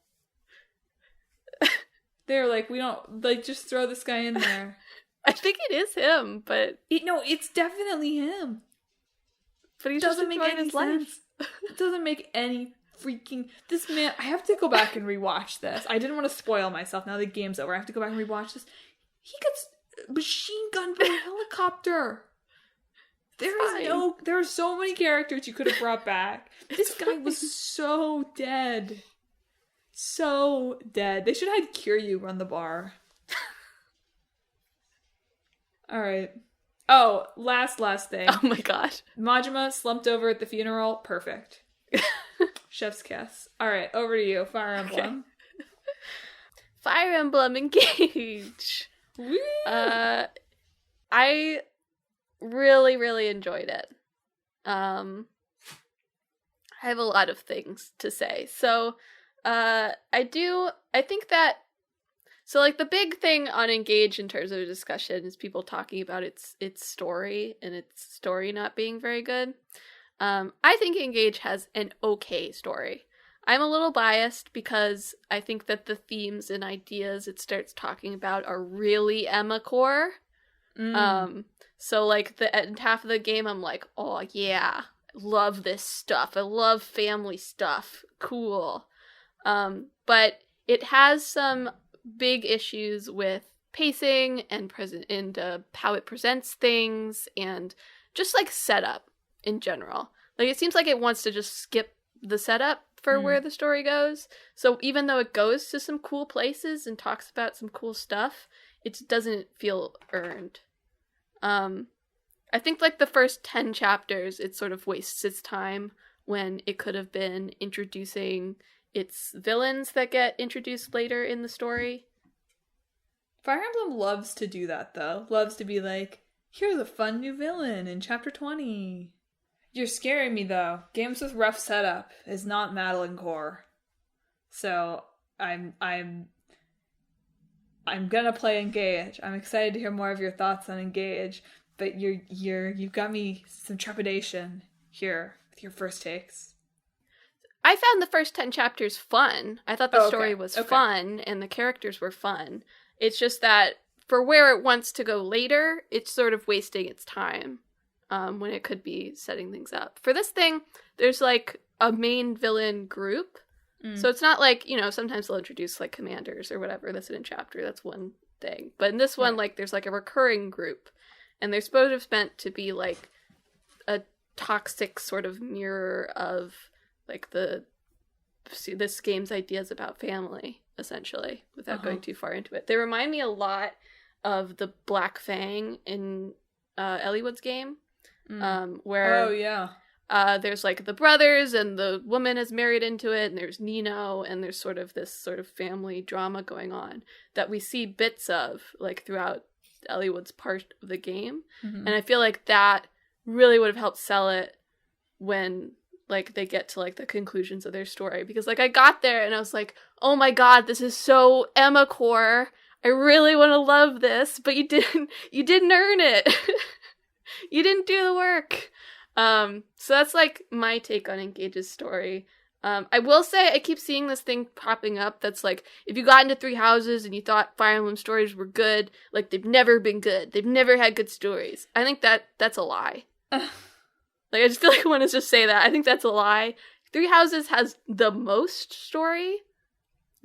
They were like, we don't... Like, just throw this guy in there.
I think it is him, but...
No, it's definitely him.
But he's just enjoying his life.
It doesn't make any freaking... This man... I have to go back and rewatch this. I didn't want to spoil myself. Now the game's over. I have to go back and rewatch this. He gets machine gunned by a helicopter. There are so many characters you could have brought back. This guy was so dead. So dead. They should have had Kiryu run the bar. Alright. Oh, last thing.
Oh my god.
Majima slumped over at the funeral. Perfect. Chef's kiss. Alright, over to you. Fire Emblem.
Okay. Fire Emblem Engage.
Woo!
I really, really enjoyed it. I have a lot of things to say. So, I think that, so like the big thing on Engage in terms of a discussion is people talking about its story and its story not being very good. I think Engage has an okay story. I'm a little biased because I think that the themes and ideas it starts talking about are really Emma core. So like the end half of the game, I'm like, oh yeah, love this stuff. I love family stuff. Cool. But it has some big issues with pacing and how it presents things and just like setup in general. Like it seems like it wants to just skip the setup for where the story goes. So even though it goes to some cool places and talks about some cool stuff, it doesn't feel earned. I think like the first 10 chapters, it sort of wastes its time when it could have been introducing its villains that get introduced later in the story.
Fire Emblem loves to do that, though. Loves to be like, here's a fun new villain in chapter 20. You're scaring me, though. Games with rough setup is not Madelyn core. So, I'm gonna play Engage. I'm excited to hear more of your thoughts on Engage, but you've got me some trepidation here with your first takes.
I found the first 10 chapters fun. I thought the story was fun and the characters were fun. It's just that for where it wants to go later, it's sort of wasting its time when it could be setting things up. For this thing, there's like a main villain group. So it's not like, sometimes they'll introduce like commanders or whatever that's in a chapter. That's one thing. But in this one, like there's like a recurring group. And they're supposed to have meant to be like a toxic sort of mirror of like this game's ideas about family, essentially, without going too far into it. They remind me a lot of the Black Fang in Elliewood's game, where there's like the brothers and the woman is married into it, and there's Nino, and there's sort of this sort of family drama going on that we see bits of like throughout Elliewood's part of the game. And I feel like that really would have helped sell it when like they get to like the conclusions of their story, because like I got there and I was like, oh my god, this is so Emma core. I really want to love this, but you didn't earn it. You didn't do the work. So that's like my take on Engage's story. I will say I keep seeing this thing popping up that's like, if you got into Three Houses and you thought Fire Emblem stories were good, like they've never been good. They've never had good stories. I think that's a lie. Like, I just feel like I want to just say that. I think that's a lie. Three Houses has the most story,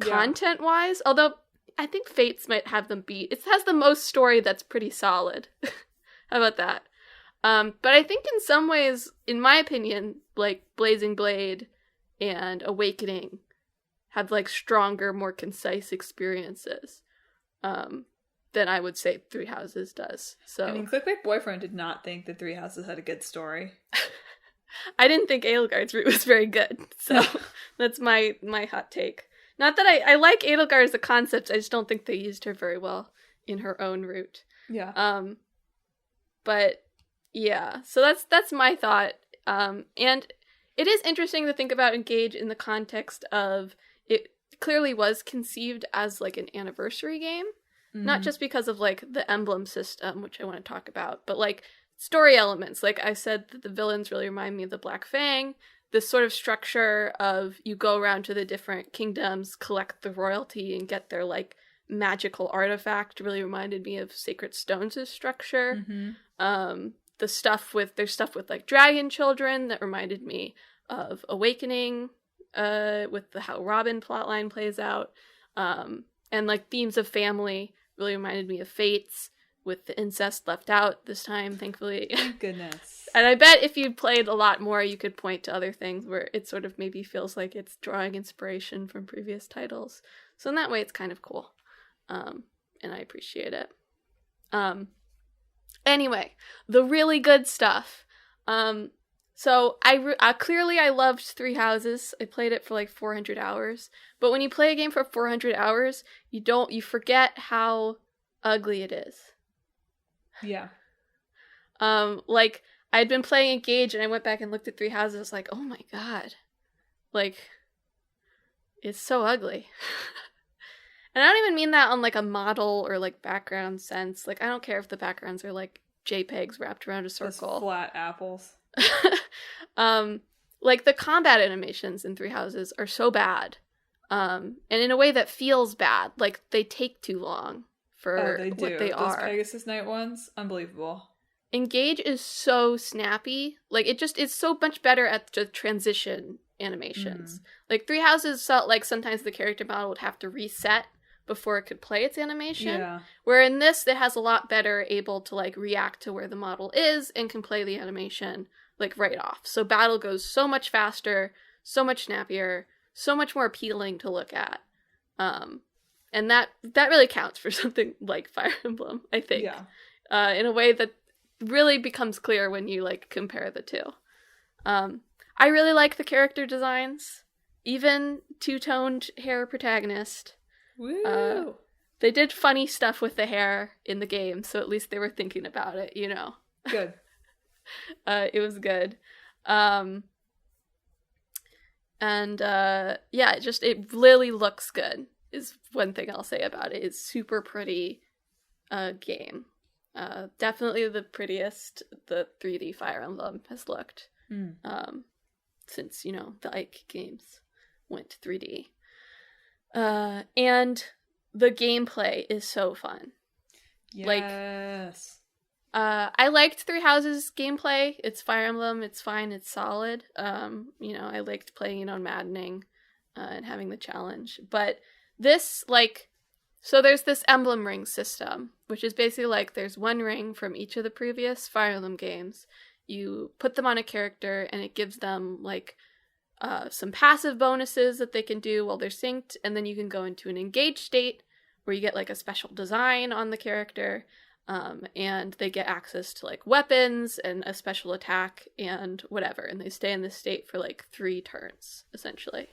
content-wise, although I think Fates might have them beat. It has the most story that's pretty solid. How about that? But I think in some ways, in my opinion, like Blazing Blade and Awakening have like stronger, more concise experiences than I would say Three Houses does. So
I mean, Clickbait Boyfriend did not think that Three Houses had a good story.
I didn't think Edelgard's route was very good, so that's my hot take. Not that I like Edelgard as a concept, I just don't think they used her very well in her own route.
Yeah.
But yeah, so that's my thought. And it is interesting to think about Engage in the context of it clearly was conceived as like an anniversary game, not just because of like the emblem system, which I want to talk about, but like story elements. Like I said, that the villains really remind me of the Black Fang. This sort of structure of you go around to the different kingdoms, collect the royalty, and get their like magical artifact really reminded me of Sacred Stones' structure. There's stuff with like dragon children that reminded me of Awakening, with how Robin plotline plays out, and like themes of family really reminded me of Fates, with the incest left out this time, thankfully.
Thank goodness.
And I bet if you played a lot more, you could point to other things where it sort of maybe feels like it's drawing inspiration from previous titles. So in that way, it's kind of cool, and I appreciate it. Anyway, the really good stuff. So clearly I loved Three Houses. I played it for like 400 hours. But when you play a game for 400 hours, you forget how ugly it is.
Yeah.
Like I'd been playing Engage and I went back and looked at Three Houses. I was like, oh my god, like it's so ugly. And I don't even mean that on like a model or like background sense. Like I don't care if the backgrounds are like JPEGs wrapped around a circle.
Just flat apples.
Like the combat animations in Three Houses are so bad, and in a way that feels bad. Like they take too long for what they are.
Those Pegasus Knight ones, unbelievable.
Engage is so snappy. Like it's so much better at the transition animations. Like Three Houses felt like sometimes the character model would have to reset before it could play its animation. Yeah. Where in this, it has a lot better able to like react to where the model is and can play the animation like right off. So battle goes so much faster, so much snappier, so much more appealing to look at. And that really counts for something like Fire Emblem, I think. Yeah. In a way that really becomes clear when you like compare the two. I really like the character designs. Even two-toned hair protagonist. Woo! They did funny stuff with the hair in the game, so at least they were thinking about it, you know.
Good.
It was good. Yeah, it really looks good, is one thing I'll say about it. It's super pretty game. Definitely the prettiest the 3D Fire Emblem has looked. Since, you know, the Ike games went 3D. And the gameplay is so fun.
Yes.
I liked Three Houses gameplay. It's Fire Emblem. It's fine. It's solid. You know, I liked playing it on Maddening and having the challenge. But this, like, so there's this emblem ring system, which is basically like there's one ring from each of the previous Fire Emblem games. You put them on a character and it gives them, like, some passive bonuses that they can do while they're synced, and then you can go into an engaged state where you get like a special design on the character, and they get access to like weapons and a special attack and whatever, and they stay in this state for like 3 turns essentially.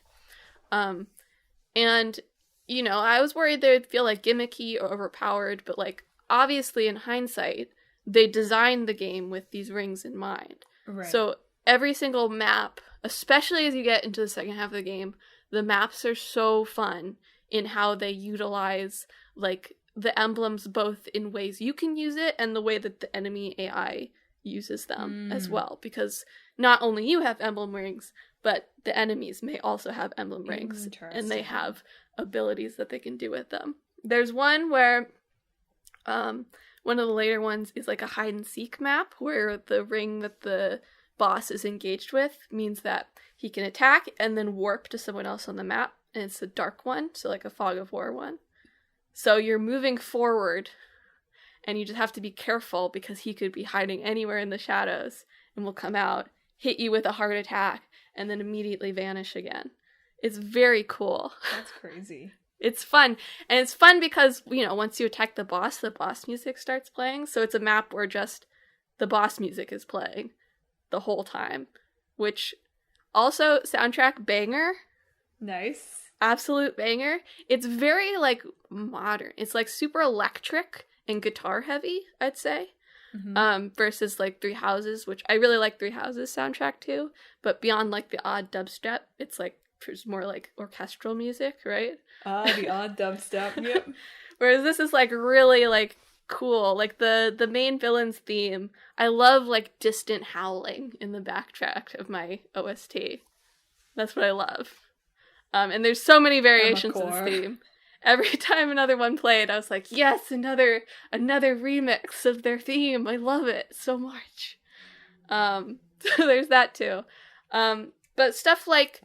And you know, I was worried they would feel like gimmicky or overpowered, but like obviously in hindsight they designed the game with these rings in mind. Right. So every single map, especially as you get into the second half of the game, the maps are so fun in how they utilize, like, the emblems both in ways you can use it and the way that the enemy AI uses them as well, because not only you have emblem rings, but the enemies may also have emblem rings, and they have abilities that they can do with them. There's one where one of the later ones is like a hide and seek map where the ring that the boss is engaged with means that he can attack and then warp to someone else on the map, and it's a dark one, so like a fog of war one. So you're moving forward and you just have to be careful because he could be hiding anywhere in the shadows and will come out, hit you with a heart attack, and then immediately vanish again. It's very cool.
That's crazy.
It's fun. And it's fun because, you know, once you attack the boss music starts playing. So it's a map where just the boss music is playing the whole time. Which also, soundtrack banger.
Nice.
Absolute banger. It's very, like, modern. It's, like, super electric and guitar heavy, I'd say. Versus, like, Three Houses, which I really like Three Houses soundtrack, too. But beyond, like, the odd dubstep, it's, like, there's more, like, orchestral music, right?
The odd dubstep, yep.
Whereas this is, like, really, like, cool. Like, the main villain's theme, I love, like, distant howling in the backtrack of my OST. That's what I love. And there's so many variations of this theme. Every time another one played, I was like, yes, another remix of their theme. I love it so much. So there's that too. But stuff like,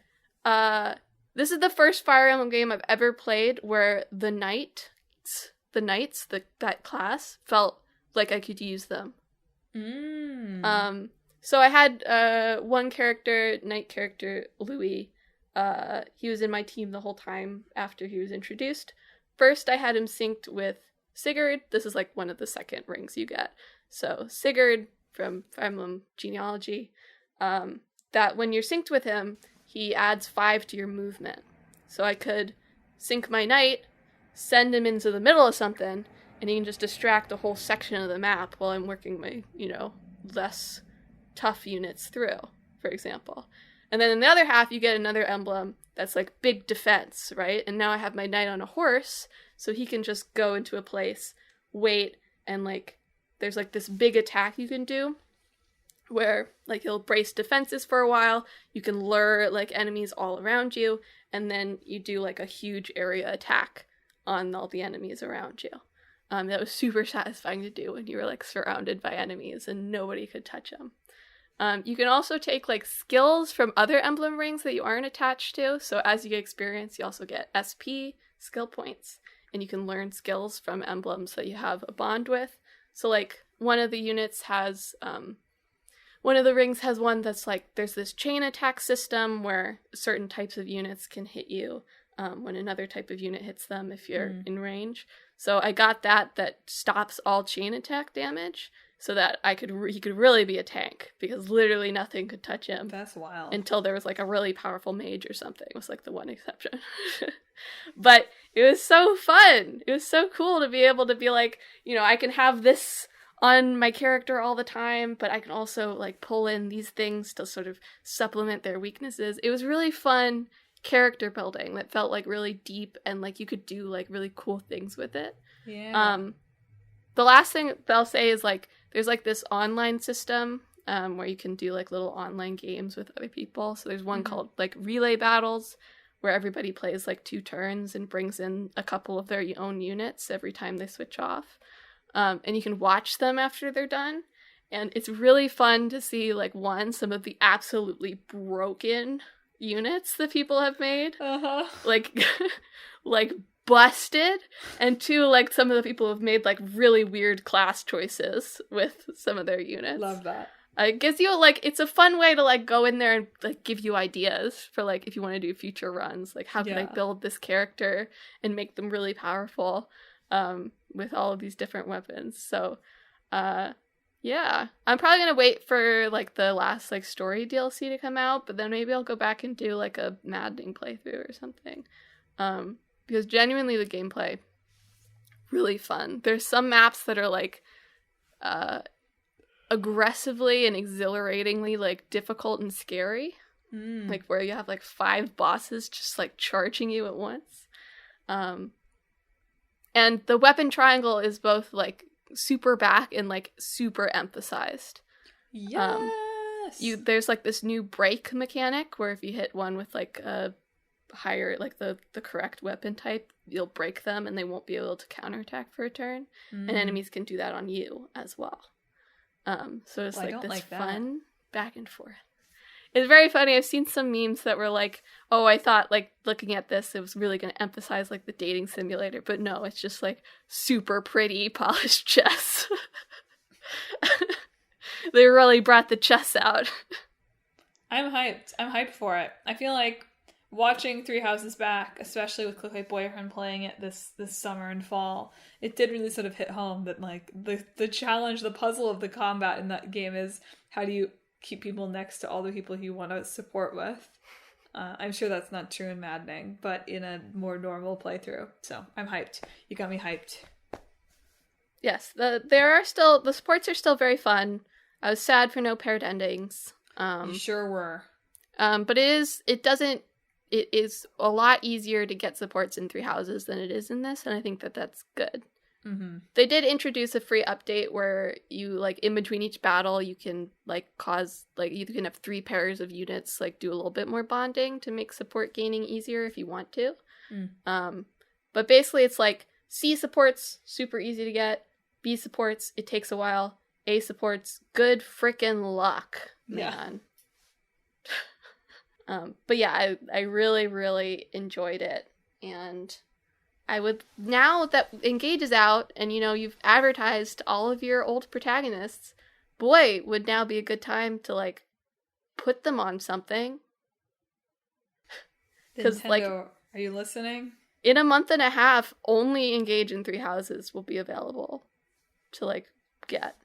this is the first Fire Emblem game I've ever played where the knights, that class, felt like I could use them. So I had one character, knight character, Louis. He was in my team the whole time after he was introduced. First, I had him synced with Sigurd. This is like one of the second rings you get. So Sigurd from Fire Emblem genealogy, that when you're synced with him, he adds 5 to your movement. So I could sync my knight, send him into the middle of something, and he can just distract a whole section of the map while I'm working my, less tough units through, for example. And then in the other half, you get another emblem that's like big defense, right? And now I have my knight on a horse, so he can just go into a place, wait, and like there's like this big attack you can do where like he'll brace defenses for a while, you can lure like enemies all around you, and then you do like a huge area attack on all the enemies around you. That was super satisfying to do when you were like surrounded by enemies and nobody could touch them. You can also take like skills from other emblem rings that you aren't attached to. So as you get experience, you also get SP skill points, and you can learn skills from emblems that you have a bond with. So like one of the units has, one of the rings has one that's like, there's this chain attack system where certain types of units can hit you when another type of unit hits them if you're in range. So I got that stops all chain attack damage. So that he could really be a tank, because literally nothing could touch him. That's wild. Until there was like a really powerful mage or something. It was like the one exception. But it was so fun. It was so cool to be able to be like, I can have this on my character all the time, but I can also like pull in these things to sort of supplement their weaknesses. It was really fun character building that felt like really deep, and like you could do like really cool things with it. Yeah. The last thing that I'll say is like, there's like this online system where you can do like little online games with other people. So there's one called like relay battles where everybody plays like 2 turns and brings in a couple of their own units every time they switch off. And you can watch them after they're done. And it's really fun to see like some of the absolutely broken units that people have made. Like busted, and 2, like some of the people have made like really weird class choices with some of their units. Love that. It gives you like, it's a fun way to like go in there and like give you ideas for like if you want to do future runs, like how can I build this character and make them really powerful with all of these different weapons. So yeah, I'm probably gonna wait for like the last like story DLC to come out, but then maybe I'll go back and do like a Madelyn playthrough or something. Because genuinely the gameplay, really fun. There's some maps that are like aggressively and exhilaratingly like difficult and scary. Like where you have like 5 bosses just like charging you at once. And And the weapon triangle is both, like, super back and, like, super emphasized.
Yes!
There's, like, this new break mechanic where if you hit one with, like, a higher, like, the correct weapon type, you'll break them and they won't be able to counterattack for a turn. And enemies can do that on you as well. So it's, like, this fun back and forth. It's very funny. I've seen some memes that were like, oh, I thought, like, looking at this, it was really going to emphasize, like, the dating simulator. But no, it's just, like, super pretty, polished chess. They really brought the chess out.
I'm hyped. I'm hyped for it. I feel like watching Three Houses Back, especially with Click Like Boyfriend playing it this summer and fall, it did really sort of hit home that, like, the challenge, the puzzle of the combat in that game is how do you keep people next to all the people you want to support with. I'm sure that's not true in Maddening, but in a more normal playthrough. So I'm hyped. You got me hyped.
Yes, the supports are still very fun. I was sad for no paired endings.
You sure were.
But it is a lot easier to get supports in Three Houses than it is in this, and I think that that's good.
Mm-hmm.
They did introduce a free update where you, like, in between each battle, you can, like, you can have 3 pairs of units, like, do a little bit more bonding to make support gaining easier if you want to. But basically it's like, C supports, super easy to get. B supports, it takes a while. A supports, good frickin' luck, man. Yeah. But yeah, I really, really enjoyed it. And I would, now that Engage is out and, you know, you've advertised all of your old protagonists, boy, would now be a good time to, like, put them on something. Because, like,
are you listening?
In a month and a half, only Engage in Three Houses will be available to, like, get.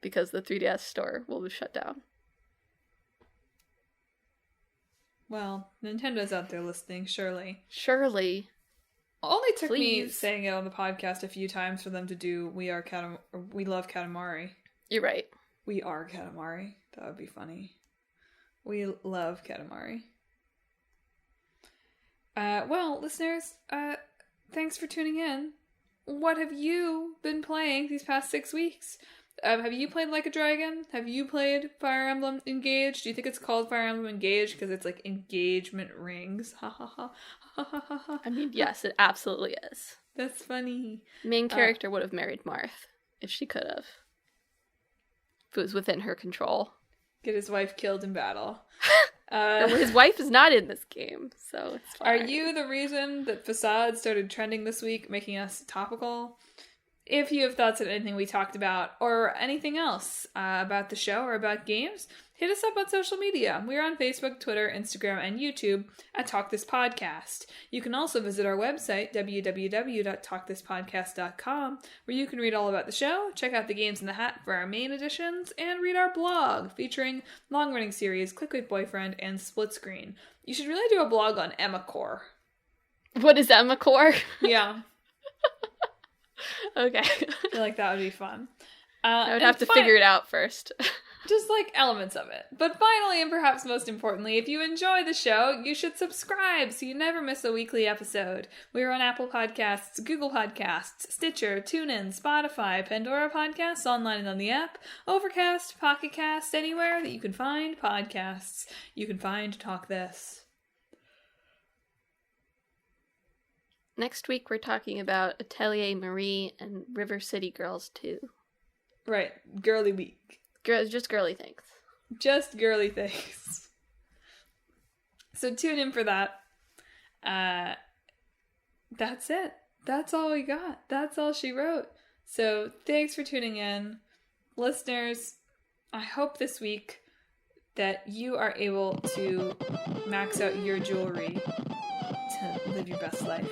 Because the 3DS store will be shut down. Well,
Nintendo's out there listening, surely.
Surely.
Only took me saying it on the podcast a few times for them to do We Love Katamari.
You're right.
We are Katamari. That would be funny. We love Katamari. Well, listeners, thanks for tuning in. What have you been playing these past 6 weeks? Have you played Like a Dragon? Have you played Fire Emblem Engage? Do you think it's called Fire Emblem Engage because it's, like, engagement rings? Ha ha ha ha ha ha ha.
I mean, yes, it absolutely is.
That's funny.
Main character would have married Marth if she could have. If it was within her control.
Get his wife killed in battle.
His wife is not in this game, so it's fine.
Are you the reason that Facade started trending this week, making us topical? If you have thoughts on anything we talked about, or anything else about the show or about games, hit us up on social media. We're on Facebook, Twitter, Instagram, and YouTube at Talk This Podcast. You can also visit our website, www.talkthispodcast.com, where you can read all about the show, check out the games in the hat for our main editions, and read our blog featuring long-running series Click With Boyfriend and Split Screen. You should really do a blog on Emma Core.
What is Emma Core?
Yeah.
Okay.
I feel like that would be fun.
I would have to figure it out first.
Just, like, elements of it. But finally, and perhaps most importantly, if you enjoy the show, you should subscribe so you never miss a weekly episode. We're on Apple Podcasts, Google Podcasts, Stitcher, TuneIn, Spotify, Pandora Podcasts, online and on the app, Overcast, Pocket Cast, anywhere that you can find podcasts. You can find Talk This.
Next week, we're talking about Atelier Marie and River City Girls 2.
Right. Girly week.
Just girly things.
Just girly things. So tune in for that. That's it. That's all we got. That's all she wrote. So thanks for tuning in. Listeners, I hope this week that you are able to max out your jewelry to live your best life.